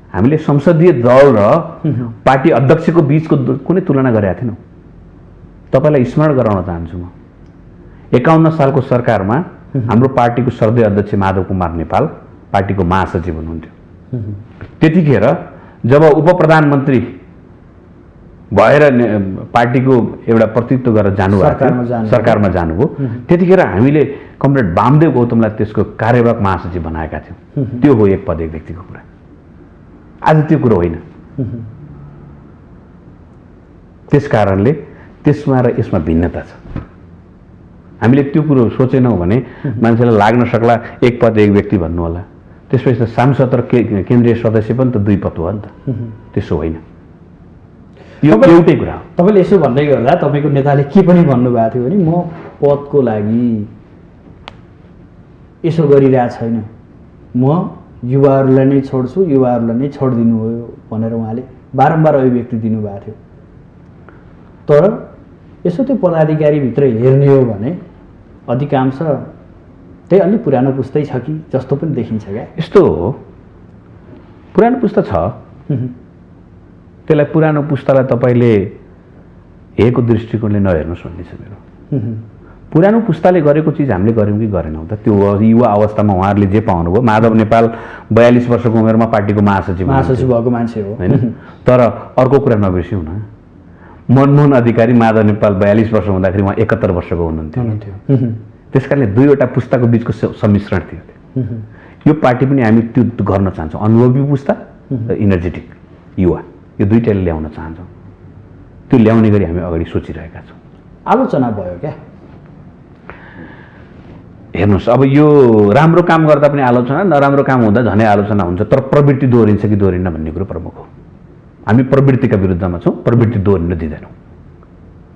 हामीले संसदीय दल र पार्टी अध्यक्षको बीचको कुनै तुलना गरेका थिएनौँ। तपाईँलाई स्मरण गराउन चाहन्छु, म 51 सालको सरकारमा हाम्रो पार्टीको सर्वोदय अध्यक्ष माधव कुमार नेपाल पार्टीको महासचिव हुनुहुन्थ्यो। त्यतिखेर जब उप प्रधानमन्त्री भएर पार्टीको एउटा प्रतिनिधित्व गरेर जानुभएको थियो, सरकारमा जानुभयो, त्यतिखेर हामीले कमरेड वामदेव गौतमलाई त्यसको कार्यवाहक महासचिव बनाएका थियौँ। त्यो हो एक पद एक व्यक्तिको कुरा। आज त्यो कुरो होइन। त्यस कारणले त्यसमा र यसमा भिन्नता छ। हामीले त्यो कुरो सोचेनौँ भने मान्छेलाई लाग्न सक्ला एक पद एक व्यक्ति भन्नु होला, त्यसपछि त सांसद र केन्द्रीय सदस्य पनि त 2 पद हो नि त। त्यसो होइन, यो एउटै कुरा हो। तपाईँले यसो भन्दै गर्दा तपाईँको नेताले के पनि भन्नुभएको थियो भने म पदको लागि यसो गरिरहेको छैन, म युवाहरूलाई नै छोड्छु, युवाहरूलाई नै छोडिदिनु हो भनेर उहाँले बारम्बार अभिव्यक्ति दिनुभएको थियो। तर यसो त्यो पदाधिकारीभित्र हेर्ने हो भने अधिकांश त्यही अलि पुरानो पुस्तै छ कि जस्तो पनि देखिन्छ क्या। यस्तो हो, पुरानो पुस्ता छ, त्यसलाई पुरानो पुस्तालाई तपाईँले हेरेको दृष्टिकोणले नहेर्नुहोस् भन्ने छ मेरो। पुरानो पुस्ताले गरेको चिज हामीले गऱ्यौँ कि गरेनौँ त? त्यो युवा अवस्थामा उहाँहरूले जे पाउनुभयो, माधव नेपाल 42 वर्षको उमेरमा पार्टीको महासचिव भएको मान्छे हो होइन। तर अर्को कुरा नबिर्स्यौँ न, मनमोहन अधिकारी माधव नेपाल 42 वर्ष हुँदाखेरि उहाँ 71 वर्षको हुनुहुन्थ्यो। त्यसकारणले 2वटा पुस्ताको बिचको सम्मिश्रण थियो। यो पार्टी पनि हामी त्यो गर्न चाहन्छौँ। अनुभवी पुस्ता र इनर्जेटिक युवा यो दुईटाले ल्याउन चाहन्छौँ। त्यो ल्याउने गरी हामी अगाडि सोचिरहेका छौँ। आलोचना भयो क्या? हेर्नुहोस्, अब यो राम्रो काम गर्दा पनि आलोचना, नराम्रो काम हुँदा झनै आलोचना हुन्छ। तर प्रवृत्ति दोहोरिन्छ कि दोहोरिन्न भन्ने कुरो प्रमुख हो। हामी प्रवृत्तिका विरुद्धमा छौँ, प्रवृत्ति दोहोरिन दिँदैनौँ।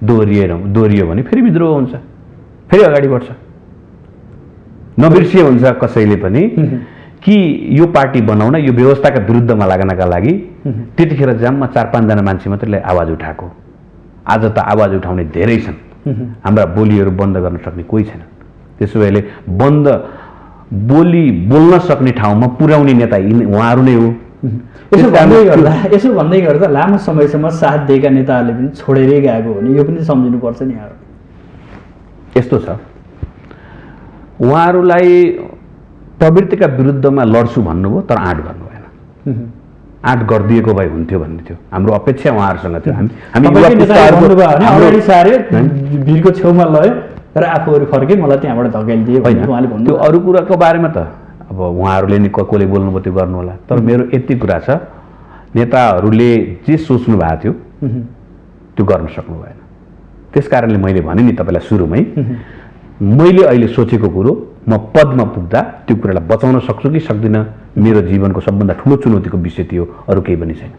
दोहोरियो भने फेरि विद्रोह हुन्छ, फेरि अगाडि बढ्छ। नबिर्सिए हुन्छ कसैले पनि कि यो पार्टी बनाउन, यो व्यवस्थाका विरुद्धमा लाग्नका लागि त्यतिखेर जम्मा 4-5 जना मान्छे मात्रैले आवाज उठाएको। आज त आवाज उठाउने धेरै छन्। हाम्रा बोलीहरू बन्द गर्न सक्ने कोही छैन। त्यसो भएले बोल्न सक्ने ठाउँमा पुर्याउने नेता उहाँहरू नै हो। यसो भन्दै गर्दा लामो समयसम्म साथ दिएका नेताहरूले पनि छोडेरै गएको हो नि, यो पनि सम्झिनुपर्छ नि। यस्तो छ, उहाँहरूलाई प्रवृत्तिका विरुद्धमा लड्छु भन्नुभयो, तर आँट गर्नु भएन। आँट गरिदिएको भए हुन्थ्यो भन्ने थियो हाम्रो अपेक्षा उहाँहरूसँग थियो। अगाडि सारे भिरको छेउमा लयो र आफूहरू फर्के, मलाई त्यहाँबाट धकेलिदिए होइन। त्यो अरू कुराको बारेमा त अब उहाँहरूले नि कसले बोल्नुभयो त्यो गर्नु होला। तर मेरो यति कुरा छ, नेताहरूले जे सोच्नु भएको थियो त्यो गर्न सक्नु भएन। त्यस कारणले मैले भने नि तपाईँलाई सुरुमै, मैले अहिले सोचेको कुरो म पदमा पुग्दा त्यो कुरालाई बचाउन सक्छु कि सक्दिनँ, मेरो जीवनको सबभन्दा ठुलो चुनौतीको विषय थियो, अरू केही पनि छैन।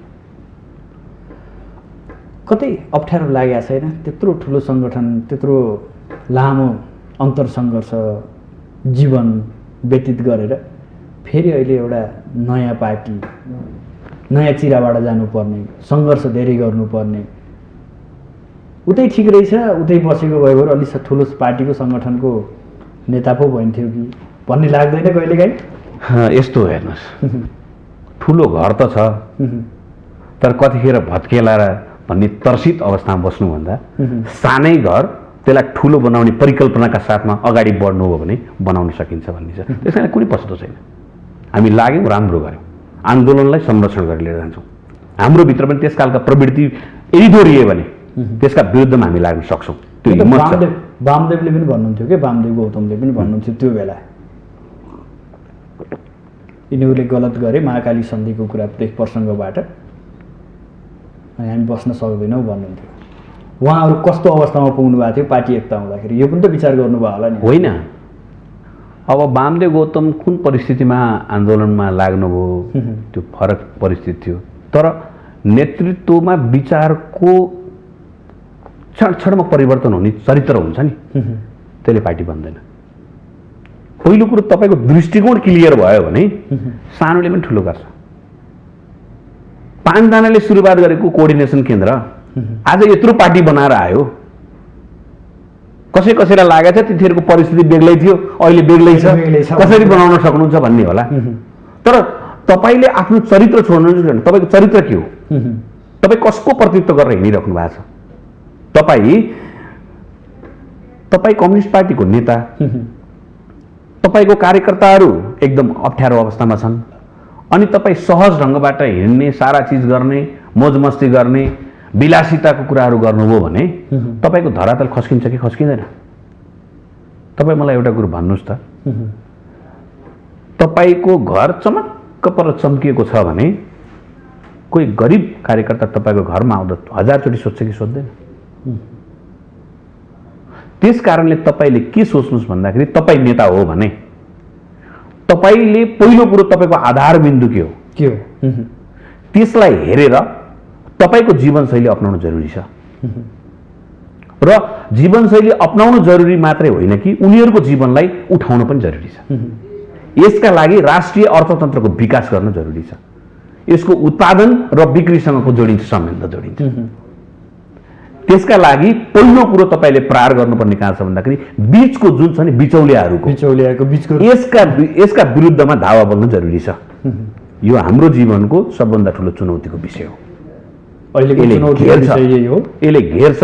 कतै अप्ठ्यारो लागेको छैन? त्यत्रो ठुलो सङ्गठन, त्यत्रो लामो अन्तरसङ्घर्ष जीवन व्यतीत गरेर फेरि अहिले एउटा नयाँ पार्टी, नयाँ चिराबाट जानुपर्ने, सङ्घर्ष धेरै गर्नुपर्ने, उतै ठिक रहेछ, उतै बसेको भयो भने अलि ठुलो पार्टीको सङ्गठनको नेता पो भइन्थ्यो कि भन्ने लाग्दैन कहिलेकाहीँ? यस्तो हेर्नुहोस्, ठुलो घर त छ, तर कतिखेर भत्केला र भन्ने तर्सित अवस्थामा बस्नुभन्दा सानै घर त्यसलाई ठुलो बनाउने परिकल्पनाका साथमा अगाडि बढ्नु हो भने बनाउन सकिन्छ भन्ने छ। त्यस कारण कुनै पछुतो छैन। हामी लाग्यौँ, राम्रो गऱ्यौँ, आन्दोलनलाई संरक्षण गरेर लिएर जान्छौँ। हाम्रो भित्र पनि त्यसकालका प्रवृत्ति यदि दोहोरिए भने त्यसका विरुद्धमा हामी लाग्न सक्छौँ। त्यो हिम्मत छ। वामदेवले पनि भन्नुहुन्थ्यो कि, वामदेव गौतमले पनि भन्नुहुन्थ्यो त्यो बेला, यिनीहरूले गलत गरे महाकाली सन्धिको कुरा प्रसङ्गबाट हामी बस्न सक्दैनौँ भन्नुहुन्थ्यो। उहाँहरू कस्तो अवस्थामा पुग्नु भएको थियो पार्टी एकता हुँदाखेरि, यो पनि त विचार गर्नुभयो होला नि? होइन, अब वामदेव गौतम कुन परिस्थितिमा आन्दोलनमा लाग्नुभयो त्यो फरक परिस्थिति थियो। तर नेतृत्वमा विचारको क्षण परिवर्तन हुने चरित्र हुन्छ नि, त्यसले पार्टी बन्दैन। पहिलो कुरो तपाईँको दृष्टिकोण क्लियर भयो भने सानोले पनि ठुलो गर्छ। 5 जनाले सुरुवात गरेको कोअर्डिनेसन केन्द्र आज यत्रो पार्टी बनाएर आयो। कसैलाई लागेको छ त्यतिखेरको परिस्थिति बेग्लै थियो, अहिले बेग्लै छ, कसरी बनाउन सक्नुहुन्छ भन्ने होला। तर तपाईँले आफ्नो चरित्र छोड्नुहुन्छ भने तपाईँको चरित्र के हो? तपाईँ कसको प्रतिनिधित्व गरेर हिँडिराख्नु भएको छ? तपाईँ कम्युनिस्ट पार्टीको नेता, तपाईँको कार्यकर्ताहरू एकदम अप्ठ्यारो अवस्थामा छन्, अनि तपाईँ सहज ढङ्गबाट हिँड्ने, सारा चिज गर्ने, मोज मस्ती गर्ने, विलासिताको कुराहरू गर्नुभयो भने तपाईँको धरातल खस्किन्छ कि खस्किँदैन? तपाईँ मलाई एउटा कुरो भन्नुहोस् त, तपाईँको घर चमक्क पर चम्किएको छ भने कोही गरिब कार्यकर्ता तपाईँको घरमा आउँदा 1000 चोटि सोध्छ कि सोध्दैन? त्यस कारणले तपाईँले के सोच्नुहोस् भन्दाखेरि, तपाईँ नेता हो भने तपाईँले पहिलो कुरो तपाईँको आधार बिन्दु के हो त्यसलाई हेरेर तपाईँको जीवनशैली अपनाउनु जरुरी छ। र जीवनशैली अपनाउनु जरुरी मात्रै होइन कि उनीहरूको जीवनलाई उठाउनु पनि जरुरी छ। यसका लागि राष्ट्रिय अर्थतन्त्रको विकास गर्न जरुरी छ। यसको उत्पादन र बिक्रीसँगको जोडिन्छ, सम्बन्ध जोडिन्छ। त्यसका लागि पहिलो कुरो तपाईँले प्रहार गर्नुपर्ने कहाँ छ भन्दाखेरि बीचको जुन छ नि बिचौलियाहरूको यसका विरुद्धमा धावा बोल्न जरुरी छ। यो हाम्रो जीवनको सबभन्दा ठुलो चुनौतीको विषय हो। यसले घेर्छ।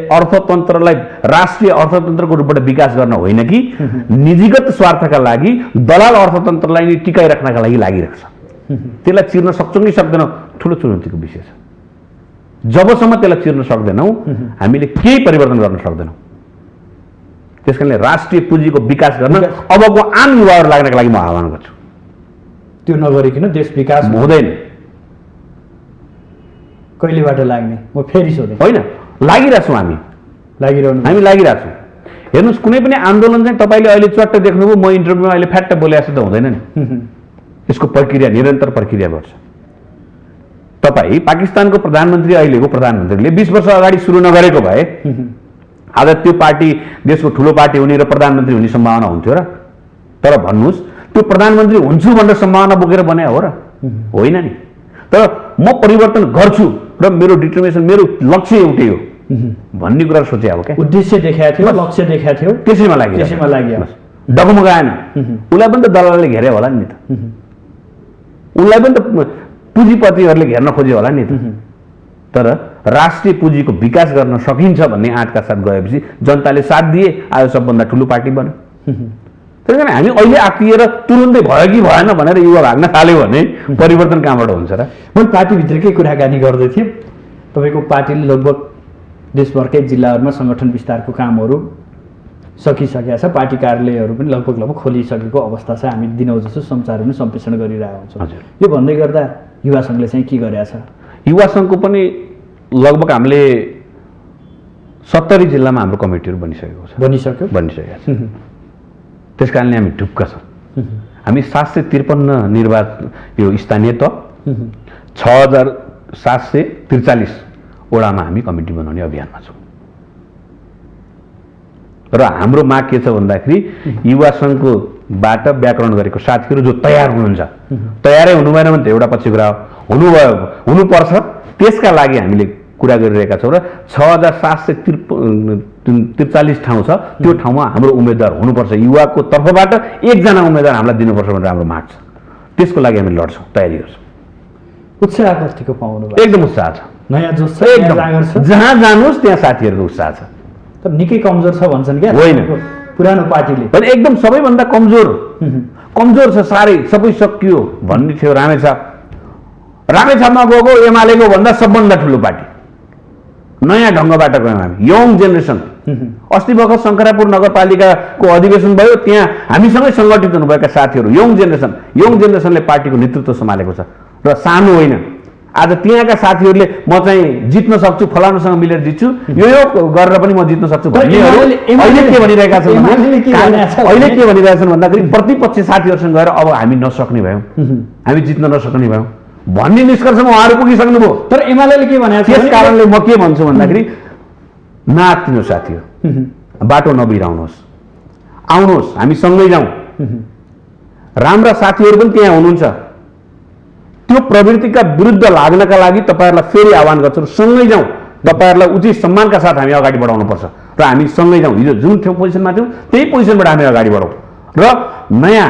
अर्थतन्त्रलाई राष्ट्रिय अर्थतन्त्रको रूपबाट विकास गर्न होइन कि निजीगत स्वार्थका लागि दलाल अर्थतन्त्रलाई नै टिकाइराख्नका लागि लागिरहेको छ। त्यसलाई चिर्न सक्छौँ कि सक्दैनौँ ठुलो चुनौतीको विषय छ। जबसम्म त्यसलाई चिर्न सक्दैनौँ हामीले केही परिवर्तन गर्न सक्दैनौँ। त्यसकारणले राष्ट्रिय पुँजीको विकास गर्न अबको आम युवाहरू लाग्नका लागि म आह्वान गर्छु। त्यो नगरिकन देश विकास हुँदैन। कहिलेबाट लाग्ने? म फेरि सोधेँ। होइन, लागिरहेछौँ हामी लागिरहनु लागिरहेको छौँ। हेर्नुहोस्, कुनै पनि आन्दोलन चाहिँ तपाईँले अहिले चट्ट देख्नुभयो, म इन्टरभ्यूमा अहिले फ्याट्ट बोले जस्तो त हुँदैन नि। यसको प्रक्रिया निरन्तर प्रक्रिया गर्छ। तपाईँ पाकिस्तानको प्रधानमन्त्री, अहिलेको प्रधानमन्त्रीले 20 वर्ष अगाडि सुरु नगरेको भए आज त्यो पार्टी देशको ठुलो पार्टी हुने र प्रधानमन्त्री हुने सम्भावना हुन्थ्यो र? तर भन्नुहोस्, त्यो प्रधानमन्त्री हुन्छु भनेर सम्भावना बोकेर बने हो र? होइन नि। तर म परिवर्तन गर्छु र मेरो डिटर्मिनेसन, मेरो लक्ष्य एउटै हो भन्ने कुरा सोचे अब क्या। उद्देश्य देखाएको थियो, लक्ष्य देखाएको थियो, त्यसैमा लाग्यो। डगमगाएन। उसलाई पनि त दलालले घेरे होला नि त। उनलाई पनि त पुँजीपतिहरूले घेर्न खोज्यो होला नि त। तर राष्ट्रिय पुँजीको विकास गर्न सकिन्छ भन्ने आँटका साथ गएपछि जनताले साथ दिए, आज सबभन्दा ठुलो पार्टी बन्यो। त्यही कारण हामी अहिले आत्तिएर तुरुन्तै भयो कि भएन भनेर युवा भाग्न थाल्यो भने परिवर्तन कहाँबाट हुन्छ र? मैले पार्टीभित्रकै कुराकानी गर्दै थिएँ। तपाईँको पार्टीले लगभग देशभरकै जिल्लाहरूमा सङ्गठन विस्तारको कामहरू सकिसकेका छ। पार्टी कार्यालयहरू पनि लगभग खोलिसकेको अवस्था छ। हामी दिनौ जसो समाचारहरू पनि सम्प्रेषण गरिरहेको हुन्छौँ। यो भन्दै गर्दा युवा सङ्घले चाहिँ के गरेछ? युवा सङ्घको पनि लगभग हामीले 70 जिल्लामा हाम्रो कमिटीहरू बनिसकेको छ। त्यस कारणले हामी ढुक्क छौँ। हामी 753 निर्वाचन यो स्थानीय तह 6743 वडामा हामी कमिटी बनाउने अभियानमा छौँ। र हाम्रो माग के छ भन्दाखेरि युवा सङ्घकोबाट व्याकरण गरेको साथीहरू जो तयार हुनुहुन्छ, तयारै हुनु भएन भने त एउटा पछि कुरा हुनुपर्छ। त्यसका लागि हामीले कुरा गरिरहेका छौँ र 6743 ठाउँ छ। त्यो ठाउँमा हाम्रो उम्मेदवार हुनुपर्छ। युवाको तर्फबाट एकजना उम्मेदवार हामीलाई दिनुपर्छ भनेर हाम्रो माग छ। त्यसको लागि हामी लड्छौँ, तयारी गर्छौँ। उत्साह कतिको पाउनु? एकदम उत्साह छ, नयाँ जोस छ, एकदम। जागर छ। जहाँ जानुहोस् त्यहाँ साथीहरूको उत्साह छ। तर निकै कमजोर छ भन्छन् क्या होइन, पुरानो पार्टीले। तर एकदम सबैभन्दा कमजोर छ, साह्रै सबै सकियो भन्ने थियो रामेछापमा गएको एमालेको भन्दा सबभन्दा ठुलो पार्टी। नयाँ ढङ्गबाट गयौँ हामी, यङ जेनेरेसन। अस्ति भर्खर शङ्करापुर नगरपालिकाको अधिवेशन भयो, त्यहाँ हामीसँगै सङ्गठित हुनुभएका साथीहरू, यङ जेनेरेसनले पार्टीको नेतृत्व सम्हालेको छ र सानो होइन। आज त्यहाँका साथीहरूले म चाहिँ जित्न सक्छु, फलानुसँग मिलेर जित्छु, यो गरेर पनि म जित्न सक्छु भन्नेहरू अहिले के भनिरहेछन् भन्दाखेरि प्रतिपक्ष साथीहरूसँग गएर अब हामी नसक्ने भयौँ, हामी जित्न नसक्ने भयौँ भन्ने निष्कर्षमा उहाँहरू पुगिसक्नुभयो। तर एमाले के भनेको छ? त्यस कारणले म के भन्छु भन्दाखेरि नआत्तिनु साथीहरू, बाटो नबिराउनुहोस्, आउनुहोस्, हामी सँगै जाउँ। राम्रा साथीहरू पनि त्यहाँ हुनुहुन्छ। त्यो प्रवृत्तिका विरुद्ध लाग्नका लागि तपाईँहरूलाई फेरि आह्वान गर्छु, सँगै जाउँ। तपाईँहरूलाई उचित सम्मानका साथ हामी अगाडि बढाउनुपर्छ र हामी सँगै जाउँ। हिजो जुन पोजिसनमा थियौँ त्यही पोजिसनबाट हामी अगाडि बढौँ र नयाँ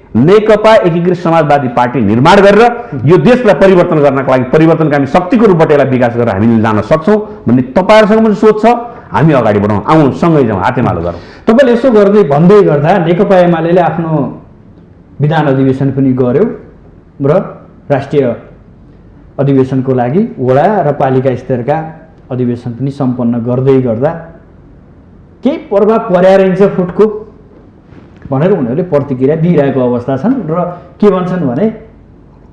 नेकपा एकीकृत समाजवादी पार्टी निर्माण गरेर यो देशलाई परिवर्तन गर्नका लागि, परिवर्तनका हामी शक्तिको रूपबाट यसलाई विकास गरेर हामीले जान सक्छौँ भन्ने तपाईँहरूसँग पनि सोच छ। हामी अगाडि बढौँ, आउँ, सँगै जाउँ, हातेमालो गरौँ। तपाईँले यसो भन्दै गर्दा नेकपा एमाले आफ्नो विधान अधिवेशन पनि गर्यो र राष्ट्रिय अधिवेशनको लागि वडा र पालिका स्तरका अधिवेशन पनि सम्पन्न गर्दै गर्दा केही प्रभाव पर्याइन्छ फुटको भनेर उनीहरूले प्रतिक्रिया दिइरहेको अवस्था छन् र के भन्छन् भने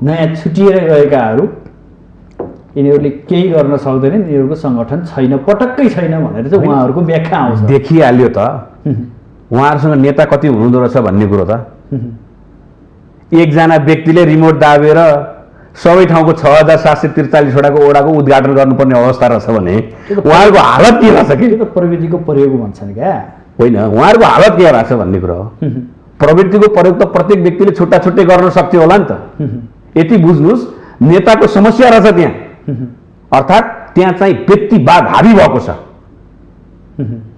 नयाँ छुटिएर गएकाहरू यिनीहरूले केही गर्न सक्दैनन्, यिनीहरूको सङ्गठन छैन, पटक्कै छैन भनेर चाहिँ उहाँहरूको व्याख्या आउँछ। देखिहाल्यो त उहाँहरूसँग नेता कति हुँदो रहेछ भन्ने कुरो त। एकजना व्यक्तिले रिमोट दाबेर सबै ठाउँको 6743 वडाको उद्घाटन गर्नुपर्ने अवस्था रहेछ भने उहाँहरूको हालत के रहेछ कि? प्रविधिको प्रयोग भन्छन् क्या? होइन, उहाँहरूको हालत के रहेछ भन्ने कुरा हो। प्रवृत्तिको प्रयोग त प्रत्येक व्यक्तिले छुट्टा छुट्टै गर्न सक्थ्यो होला नि त। यति बुझ्नुहोस्, नेताको समस्या रहेछ त्यहाँ। अर्थात् त्यहाँ चाहिँ व्यक्तिवाद हावी भएको छ।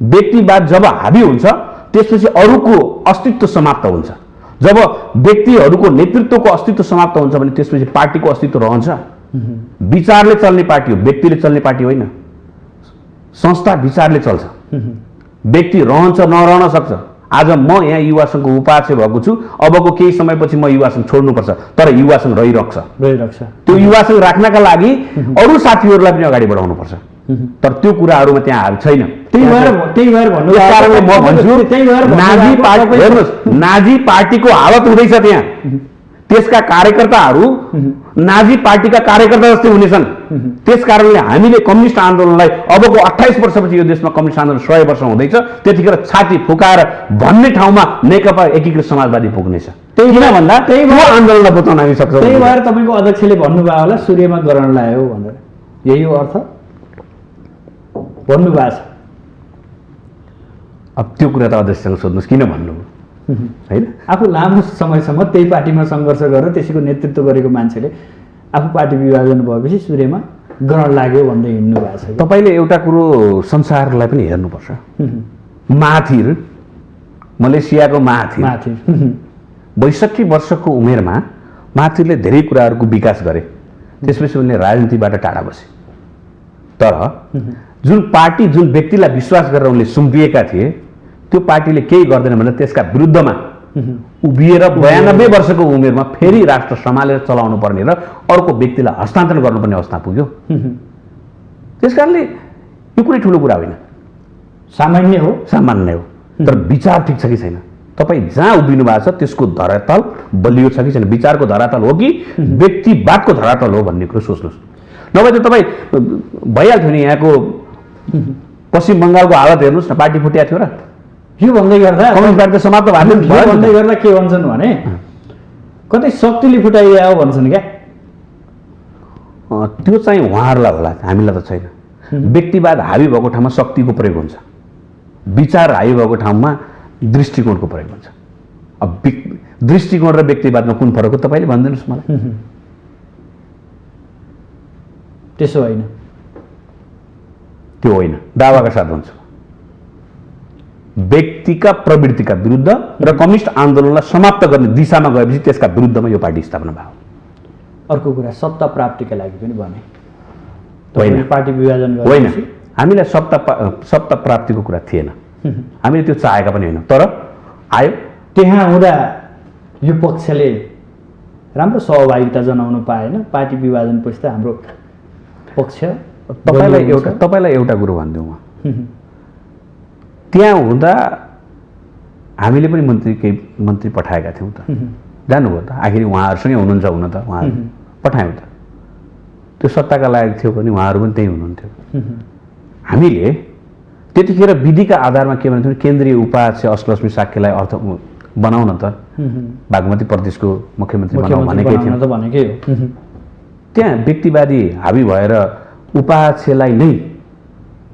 व्यक्तिवाद जब हावी हुन्छ त्यसपछि अरूको अस्तित्व समाप्त हुन्छ। जब व्यक्तिहरूको नेतृत्वको अस्तित्व समाप्त हुन्छ भने त्यसपछि पार्टीको अस्तित्व रहन्छ। विचारले चल्ने पार्टी हो, व्यक्तिले चल्ने पार्टी होइन। संस्था विचारले चल्छ, व्यक्ति रहन्छ नरहन सक्छ। आज म यहाँ युवा सङ्घको उपाध्यक्ष भएको छु, अबको केही समयपछि म युवा सङ्घ छोड्नुपर्छ, तर युवा सङ्घ रहिरहन्छ। त्यो युवा सङ्घ राख्नका लागि अरू साथीहरूलाई पनि अगाडि बढाउनुपर्छ। तर त्यो कुराहरूमा त्यहाँ हाल छैन। त्यही भएर भन्नु कारणले म भन्छु नाजी पार्टीको हालत हुँदैछ त्यहाँ। त्यसका कार्यकर्ताहरू नाजी पार्टीका कार्यकर्ता जस्तै हुनेछन्। त्यस कारणले हामीले कम्युनिस्ट आन्दोलनलाई अबको 28 वर्षपछि यो देशमा कम्युनिस्ट आन्दोलन 100 वर्ष हुँदैछ, त्यतिखेर छाती फुकाएर भन्ने ठाउँमा नेकपा एकीकृत समाजवादी पुग्नेछ। किन भन्दा त्यही आन्दोलनलाई बचाउन हामी सक्छौँ। त्यही भएर तपाईँको अध्यक्षले भन्नुभयो होला सूर्यमा ग्रहण लाग्यो भनेर, यही हो अर्थ भन्नुभएको छ। अब त्यो कुरा त अध्यक्षसँग सोध्नुहोस् किन भन्नु होइन। आफू लामो समयसम्म त्यही पार्टीमा सङ्घर्ष गरेर त्यसैको नेतृत्व गरेको मान्छेले आफू पार्टी विभाजन भएपछि सूर्यमा ग्रहण लाग्यो भन्दै हिँड्नु भएको छ। तपाईँले एउटा कुरो संसारलाई पनि हेर्नुपर्छ। महाथिर, मलेसियाको महाथिर 62 वर्षको उमेरमा महाथिरले धेरै कुराहरूको विकास गरे। त्यसपछि उनले राजनीतिबाट टाढा बसे। तर जुन पार्टी, जुन व्यक्तिलाई विश्वास गरेर उनले सुम्पिएका थिए, त्यो पार्टीले केही गर्दैन भनेर त्यसका विरुद्धमा उभिएर 92 वर्षको उमेरमा फेरि राष्ट्र सम्हालेर चलाउनु पर्ने र अर्को व्यक्तिलाई हस्तान्तरण गर्नुपर्ने अवस्था पुग्यो। त्यस कारणले यो कुनै ठुलो कुरा होइन, सामान्य हो। तर विचार ठिक छ कि छैन, तपाईँ जहाँ उभिनु भएको छ त्यसको धरातल बलियो छ कि छैन, विचारको धरातल हो कि व्यक्तिवादको धरातल हो भन्ने कुरो सोच्नुहोस्। नभए त तपाईँ भइहाल्थ्यो नि। यहाँको पश्चिम बङ्गालको हालत हेर्नुहोस् न, पार्टी फुट्या थियो र यो भन्दै गर्दा कम्युनिस्ट पार्टी समाप्त भएको थियो। भन्दै गर्दा के भन्छन् भने कतै शक्तिले फुटाइदियो भन्छन् क्या। त्यो चाहिँ उहाँहरूलाई होला, हामीलाई त छैन। व्यक्तिवाद हावी भएको ठाउँमा शक्तिको प्रयोग हुन्छ, विचार हावी भएको ठाउँमा दृष्टिकोणको प्रयोग हुन्छ। अब दृष्टिकोण र व्यक्तिवादमा कुन फरक हो तपाईँले भनिदिनुहोस् मलाई। त्यसो होइन, त्यो होइन, दावाका साथ भन्छु। व्यक्तिका प्रवृत्तिका विरुद्ध र कम्युनिस्ट आन्दोलनलाई समाप्त गर्ने दिशामा गएपछि त्यसका विरुद्धमा यो पार्टी स्थापना भयो। अर्को कुरा सत्ता प्राप्तिका लागि पनि भने होइन, पार्टी विभाजन होइन, हामीलाई सत्ता प्राप्तिको कुरा थिएन, हामीले त्यो चाहेका पनि होइन, तर आयो। त्यहाँ हुँदा यो पक्षले राम्रो सहभागिता जनाउनु पाएन, पार्टी विभाजन पछि त हाम्रो पक्ष। तपाईँलाई एउटा कुरो भनिदिउँ म, त्यहाँ हुँदा हामीले पनि केही मन्त्री पठाएका थियौँ त, जानुभयो त, आखिर उहाँहरूसँगै हुनुहुन्छ हुन त, उहाँहरू पठायौँ त। त्यो सत्ताका लायक थियो भने उहाँहरू पनि त्यही हुनुहुन्थ्यो। हामीले त्यतिखेर विधिका आधारमा के भन्थ्यौँ, केन्द्रीय उपाध्यक्ष अष्टलक्ष्मी साक्यलाई अर्थ बनाउन त बागमती प्रदेशको मुख्यमन्त्री बनाउँ भनेकै थियौँ। त्यहाँ व्यक्तिवादी हावी भएर उपाध्यक्षलाई नै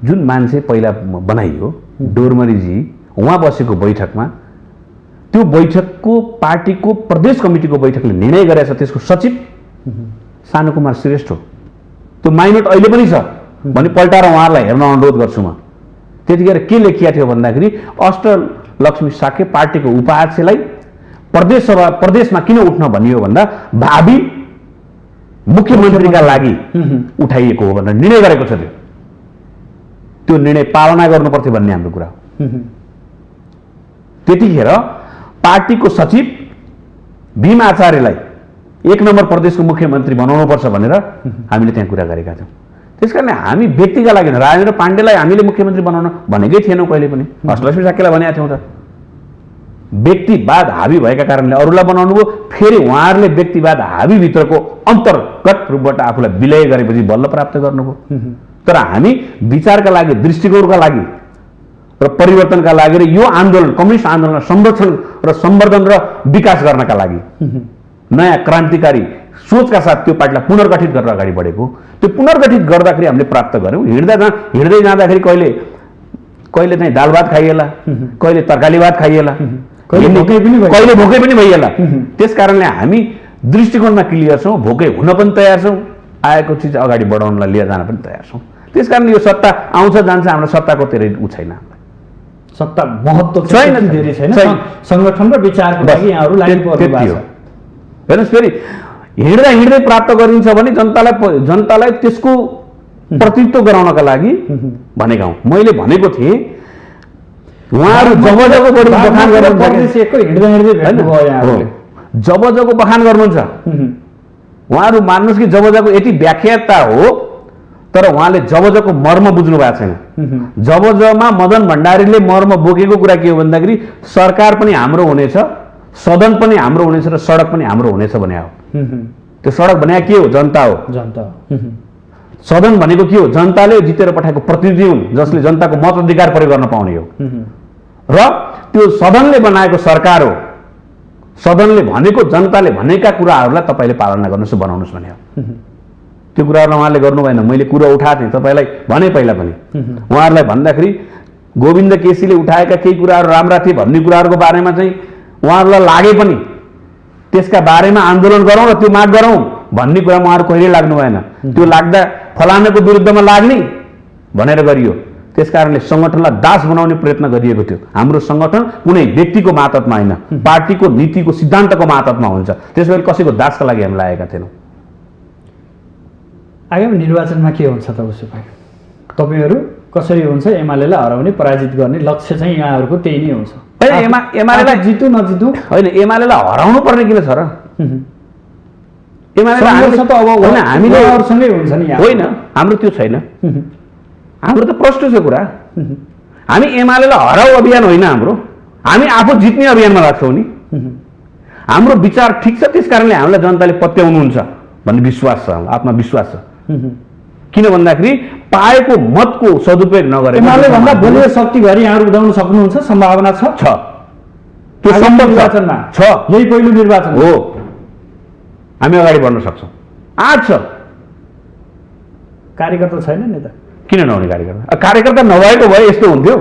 जुन मान्छे पहिला बनाइयो डोरमरीजी, उहाँ बसेको बैठकमा, त्यो बैठकको पार्टीको प्रदेश कमिटीको बैठकले निर्णय गरेछ त्यसको सचिव सानु कुमार श्रेष्ठ हो। त्यो माइनोट अहिले पनि छ भने पल्टाएर उहाँहरूलाई हेर्न अनुरोध गर्छु म। त्यतिखेर के लेखिया थियो भन्दाखेरि अष्टलक्ष्मी साक्य पार्टीको उपाध्यक्षलाई प्रदेशमा किन उठ्न भनियो भन्दा भावी मुख्यमन्त्रीका लागि उठाइएको हो भनेर निर्णय गरेको छ। त्यो निर्णय पालना गर्नुपर्थ्यो भन्ने हाम्रो कुरा हो। त्यतिखेर पार्टीको सचिव भीम आचार्यलाई 1 नम्बर प्रदेशको मुख्यमन्त्री बनाउनुपर्छ भनेर हामीले त्यहाँ कुरा गरेका थियौँ। त्यसकारण हामी व्यक्तिका लागि राजेन्द्र पाण्डेलाई हामीले मुख्यमन्त्री बनाउन भनेकै थिएनौँ कहिले पनि, अष्टलक्ष्मी साक्यलाई भनेका थियौँ त। व्यक्तिवाद हावी भएका कारणले अरूलाई बनाउनु भयो, फेरि उहाँहरूले व्यक्तिवाद हावीभित्रको अन्तर्गत रूपबाट आफूलाई विलय गरेपछि बल्ल प्राप्त गर्नुभयो। तर हामी विचारका लागि, दृष्टिकोणका लागि र परिवर्तनका लागि र यो आन्दोलन कम्युनिस्ट आन्दोलनलाई संरक्षण र सम्वर्धन र विकास गर्नका लागि नयाँ क्रान्तिकारी सोचका साथ त्यो पार्टीलाई पुनर्गठित गरेर अगाडि बढेको। त्यो पुनर्गठित गर्दाखेरि हामीले प्राप्त गऱ्यौँ। हिँड्दै जाँदाखेरि कहिले चाहिँ दाल भात खाइएला, कहिले तरकारी भात खाइएला, कहिले भोकै पनि भइएला। त्यस कारणले हामी दृष्टिकोणमा क्लियर छौँ, भोकै हुन पनि तयार छौँ, आएको चिज अगाडि बढाउनलाई लिएर जान पनि तयार छौँ। त्यस कारण यो सत्ता आउँछ जान्छ, हाम्रो सत्ताको धेरै ऊ छैन, सत्ता महत्त्व छैन, धेरै छैन। सङ्गठन र विचारको लागि यहाँहरू लाग्नुपर्ने भयो। हेर्नुहोस्, फेरि हिँड्दै प्राप्त गरिन्छ भने जनतालाई त्यसको प्रतिनिधित्व गराउनका लागि भनेका हौँ। मैले भनेको थिएँ उहाँहरू जब बखान गर्नुहुन्छ, उहाँहरू मान्नुहोस् कि जब यति व्याख्याता हो, तर उहाँले जब मर्म बुझ्नु भएको छैन। जबमा मदन भण्डारीले मर्म बोकेको कुरा के हो भन्दाखेरि सरकार पनि हाम्रो हुनेछ, सदन पनि हाम्रो हुनेछ र सडक पनि हाम्रो हुनेछ भने हो। त्यो सडक भने के हो? जनता हो। जनता सदन भनेको के हो? जनताले जितेर पठाएको प्रतिनिधि हुन् जसले जनताको मताधिकार प्रयोग गर्न पाउने हो। र त्यो सदनले बनाएको सरकार हो। सदनले भनेको जनताले भनेका कुराहरूलाई तपाईँले पालना गर्नुहोस् बनाउनुहोस् भने हो। त्यो कुराहरूलाई उहाँले गर्नु भएन। मैले कुरा उठाएको थिएँ तपाईँलाई भने पहिला पनि। उहाँहरूलाई भन्दाखेरि गोविन्द केसीले उठाएका केही कुराहरू राम्रा थिए भन्ने कुराहरूको बारेमा चाहिँ उहाँहरूलाई लागे पनि त्यसका बारेमा आन्दोलन गरौँ र त्यो माग गरौँ भन्ने कुरामा उहाँहरू कहिले लाग्नु भएन। त्यो लाग्दा फलानाको विरुद्धमा लाग्ने भनेर गरियो। त्यसकारणले सङ्गठनलाई दास बनाउने प्रयत्न गरिएको थियो। हाम्रो सङ्गठन कुनै व्यक्तिको मातहतमा होइन, पार्टीको नीतिको सिद्धान्तको मातहतमा हुन्छ। त्यसैले कसैको दासका लागि हामी लागेका थिएनौँ। आगामी निर्वाचनमा के हुन्छ त उसो भए? तपाईँहरू कसरी हुन्छ एमालेलाई हराउने पराजित गर्ने लक्ष्य चाहिँ यहाँहरूको त्यही नै हुन्छ? एमालेलाई जितु नजितु होइन, एमालेलाई हराउनु पर्ने किन छ र? हामीले हुन्छ नि होइन, हाम्रो त्यो छैन। हाम्रो त प्रष्ट छ कुरा। हामी एमालेलाई हराउ अभियान होइन हाम्रो, हामी आफू जित्ने अभियानमा लाग्छौँ नि। हाम्रो विचार ठिक छ, त्यस कारणले हामीलाई जनताले पत्याउनुहुन्छ भन्ने विश्वास छ, आत्मविश्वास छ। किन भन्दाखेरि पाएको मतको सदुपयोग नगरेर एमाले भन्दा बलियो शक्ति गरी यहाँहरू उदाउन सक्नुहुन्छ? सम्भावना छ त्यो सम्भव निर्वाचनमा छ। यही पहिलो निर्वाचन हो, हामी अगाडि बढ्न सक्छौँ। आज छ। कार्यकर्ता छैन नि त? किन नहुने कार्यकर्ता? कार्यकर्ता नभएको भए यस्तो हुन्थ्यो।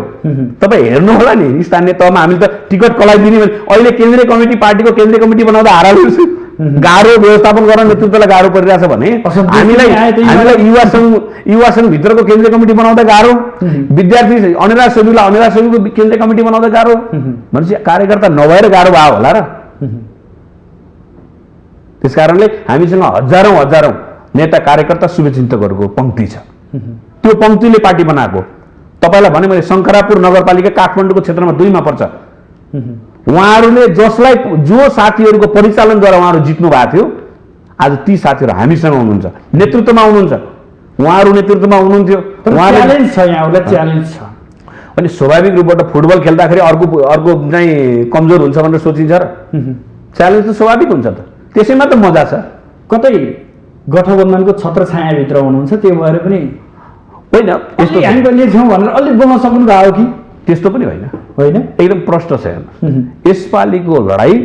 तपाईँ हेर्नु होला नि, स्थानीय तहमा हामीले त टिकट कसलाई दिने भने अहिले केन्द्रीय कमिटी, पार्टीको केन्द्रीय कमिटी बनाउँदा हाराहारी गाह्रो व्यवस्थापन गर्न नेतृत्वलाई गाह्रो परिरहेछ भने हामीलाई युवा सङ्घभित्रको केन्द्रीय कमिटी बनाउँदा गाह्रो, विद्यार्थी अनिराज सेवीलाई अनिराज सेवीको केन्द्रीय कमिटी बनाउँदा गाह्रो भनेपछि कार्यकर्ता नभएर गाह्रो भयो होला र। त्यस कारणले हामीसँग हजारौँ नेता कार्यकर्ता शुभचिन्तकहरूको पङ्क्ति छ। त्यो पङ्क्तिले पार्टी बनाएको। तपाईँलाई भने मैले शङ्करापुर नगरपालिका काठमाडौँको क्षेत्रमा 2मा पर्छ। उहाँहरूले जसलाई जो साथीहरूको परिचालनद्वारा उहाँहरू जित्नु भएको थियो, आज ती साथीहरू हामीसँग हुनुहुन्छ, नेतृत्वमा हुनुहुन्छ। उहाँहरू नेतृत्वमा हुनुहुन्थ्यो। च्यालेन्ज छ, यहाँहरूलाई च्यालेन्ज छ। अनि स्वाभाविक रूपबाट फुटबल खेल्दाखेरि अर्को चाहिँ कमजोर हुन्छ भनेर सोचिन्छ र? च्यालेन्ज त स्वाभाविक हुन्छ त, त्यसैमा त मजा छ। कतै गठबन्धनको छत्रछायाभित्र हुनुहुन्छ, त्यो भएर पनि होइन यस्तो हामी कहिले थियौँ भनेर अलिक बोल्न सक्नु भयो कि? त्यस्तो पनि होइन, होइन एकदम प्रष्ट छ। यसपालिको लडाइँ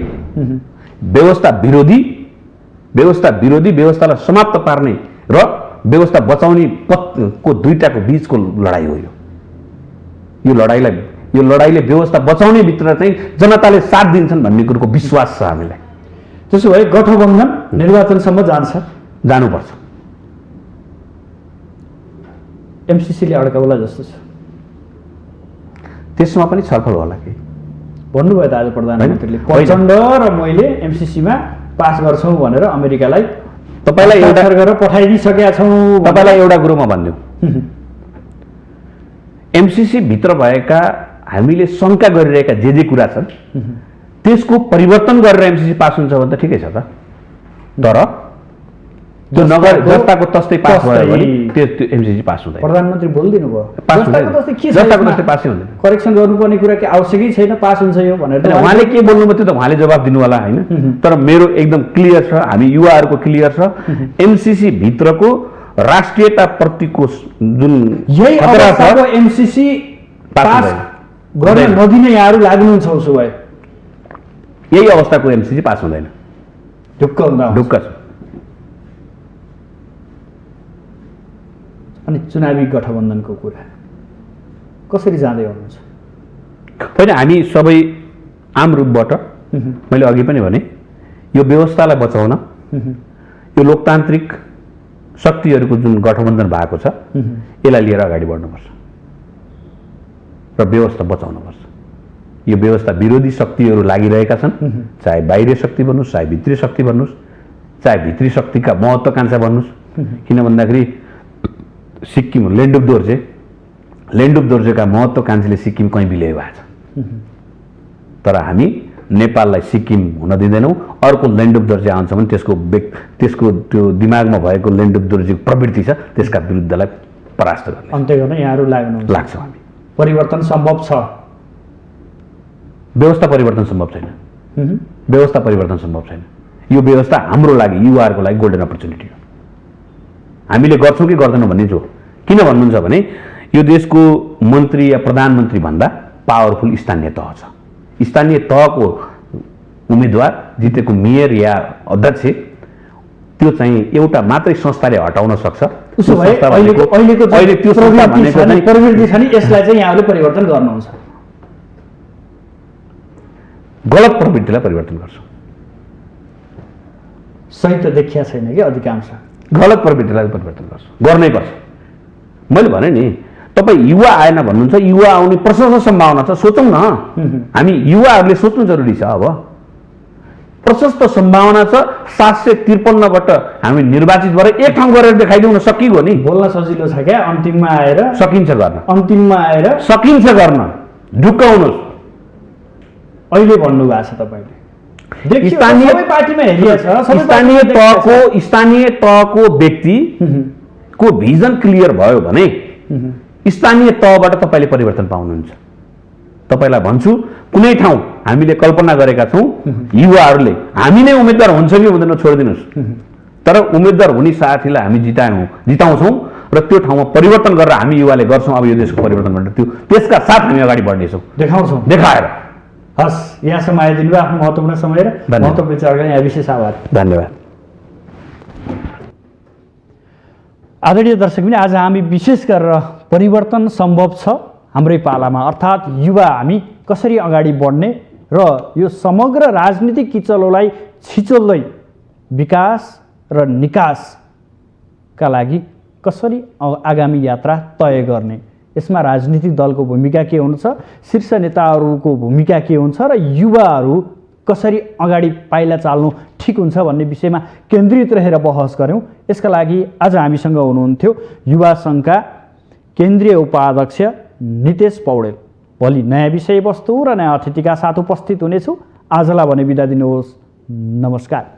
व्यवस्था विरोधी, व्यवस्थालाई समाप्त पार्ने र व्यवस्था बचाउने को दुईटाको बीचको लडाइँ हो। यो लडाइँले व्यवस्था बचाउने भित्र चाहिँ जनताले साथ दिन्छन् भन्ने कुरोको विश्वास छ हामीलाई। त्यसो भए गठबन्धन निर्वाचनसम्म जानुपर्छ। एमसिसीले अड्काउला जस्तो छ, त्यसमा पनि छलफल होला कि भन्नुभयो त आज प्रधानमन्त्रीले। प्रचण्ड र मैले एमसिसीमा पास गर्छौँ भनेर अमेरिकालाई तपाईँलाई एउटा गरेर पठाइदिइसकेका छौँ। तपाईँलाई एउटा कुरोमा भन्नु, एमसिसी भित्र भएका हामीले शङ्का गरिरहेका जे कुरा छन् त्यसको परिवर्तन गरेर एमसिसी पास हुन्छ भने त ठिकै छ त। तर त्यो नगर जस्ताको तस्तै पास भयो भने त्यो एमसिसी पास हुँदैन। प्रधानमन्त्री बोलिदिनु भयो जस्ताको तस्तै पासै हुँदैन। करेक्सन गर्नुपर्ने कुरा के आवश्यकै छैन, पास हुन्छ यो भनेर उहाँले के बोल्नुभयो त्यो त उहाँले जवाब दिनु होला होइन। तर मेरो एकदम क्लियर छ, हामी युवाहरूको क्लियर छ, एमसिसी भित्रको राष्ट्रियता प्रतिको जुन यही अवस्थाको एमसिसी पास गर्न नदिने यहाँहरू लाग्नुहुन्छ उसो भए? यही अवस्थाको एमसिसी पास हुँदैन। ढुक्क छ। अनि चुनावी गठबन्धनको कुरा कसरी जाँदै हुनुहुन्छ? होइन, हामी सबै आम रूपबाट मैले अघि पनि भने यो व्यवस्थालाई बचाउन, यो लोकतान्त्रिक शक्तिहरूको जुन गठबन्धन भएको छ यसलाई लिएर अगाडि बढ्नुपर्छ र व्यवस्था बचाउनुपर्छ। यो व्यवस्था विरोधी शक्तिहरू लागिरहेका छन्, चाहे बाहिरी शक्ति भन्नुहोस्, चाहे भित्री शक्ति भन्नुहोस्, चाहे भित्री शक्तिका महत्त्वाकांक्षा भन्नुहोस्। किन भन्दाखेरि सिक्किम लेन्डुप दोर्जेका महत्त्वाकांक्षीले सिक्किम कहीँ विलय भएको छ। तर हामी नेपाललाई सिक्किम हुन दिँदैनौँ। अर्को लेन्डुप दोर्जे आउँछ भने त्यसको त्यो दिमागमा भएको लेन्डुप दोर्जेको प्रवृत्ति छ, त्यसका विरुद्धलाई परास्त गर्ने अन्त्य गर्न यहाँहरू लाग्छौँ हामी। परिवर्तन सम्भव छ? व्यवस्था परिवर्तन सम्भव छैन। व्यवस्था परिवर्तन सम्भव छैन। यो व्यवस्था हाम्रो लागि, युवाहरूको लागि गोल्डन अपर्च्युनिटी हो। हामीले गर्छौँ कि गर्दैनौँ भन्ने जो किन भन्नुहुन्छ भने यो देशको मन्त्री या प्रधानमन्त्री भन्दा पावरफुल स्थानीय तह छ। स्थानीय तहको उम्मेदवार जितेको मेयर या अध्यक्ष त्यो चाहिँ एउटा मात्रै संस्थाले हटाउन सक्छ। उसो भए अहिले त्यो प्रवृत्ति छ नि, यसलाई चाहिँ यहाँले परिवर्तन गर्नुहुन्छ? गलत प्रवृत्तिलाई परिवर्तन गर्छौँ। सही त देखिया छैन कि अधिकांश गलत प्रवृत्तिलाई परिवर्तन गर्छौँ, गर्नै पर्छ। मैले भने नि तपाईँ युवा आएन भन्नुहुन्छ, युवा आउने प्रशस्त सम्भावना छ, सोचौँ न। हामी युवाहरूले सोच्नु जरुरी छ। अब प्रशस्त सम्भावना छ। 753बाट हामी निर्वाचित भएर एक ठाउँ गरेर देखाइदिउँ न, सकिगयो नि। बोल्न सजिलो छ क्या, अन्तिममा आएर सकिन्छ गर्न, अन्तिममा आएर सकिन्छ गर्न। ढुक्क हुनुहोस्। अहिले भन्नुभएको छ तपाईँले, सबै पार्टीमा हेरिएछ। स्थानीय तहको व्यक्तिको भिजन क्लियर भयो भने स्थानीय तहबाट तपाईँले परिवर्तन पाउनुहुन्छ। तपाईँलाई भन्छु, कुनै ठाउँ हामीले कल्पना गरेका छौँ युवाहरूले, हामी नै उम्मेदवार हुन्छ कि हुँदैन छोडिदिनुहोस्, तर उम्मेदवार हुने साथीलाई हामी जिताउँछौँ र त्यो ठाउँमा परिवर्तन गरेर हामी युवाले गर्छौँ। अब यो देशको परिवर्तन भनेर त्यसका साथ हामी अगाडि बढ्नेछौँ, देखाउँछौँ, देखाएर। हस्, यहाँसम्म आइदिनु भयो, आफ्नो महत्त्वपूर्ण समय र महत्त्वपूर्ण विचारका यहाँ विशेष आभार। धन्यवाद। आदरणीय दर्शकबिन, आज हामी विशेष गरेर परिवर्तन सम्भव छ हाम्रै पालामा, अर्थात् युवा हामी कसरी अगाडि बढ्ने र यो समग्र राजनीतिक किचलोलाई छिचोल्दै विकास र निकासका लागि कसरी आगामी यात्रा तय गर्ने, यसमा राजनीतिक दलको भूमिका के हुन्छ, शीर्ष नेताहरूको भूमिका के हुन्छ र युवाहरू कसरी अगाडि पाइला चाल्नु ठिक हुन्छ भन्ने विषयमा केन्द्रित रहेर बहस गऱ्यौँ। यसका लागि आज हामीसँग हुनुहुन्थ्यो युवा सङ्घका केन्द्रीय उपाध्यक्ष नितेश पौडेल। भोलि नयाँ विषयवस्तु र नयाँ अतिथिका साथ उपस्थित हुनेछु। आजलाई भने बिदा दिनुहोस्। नमस्कार।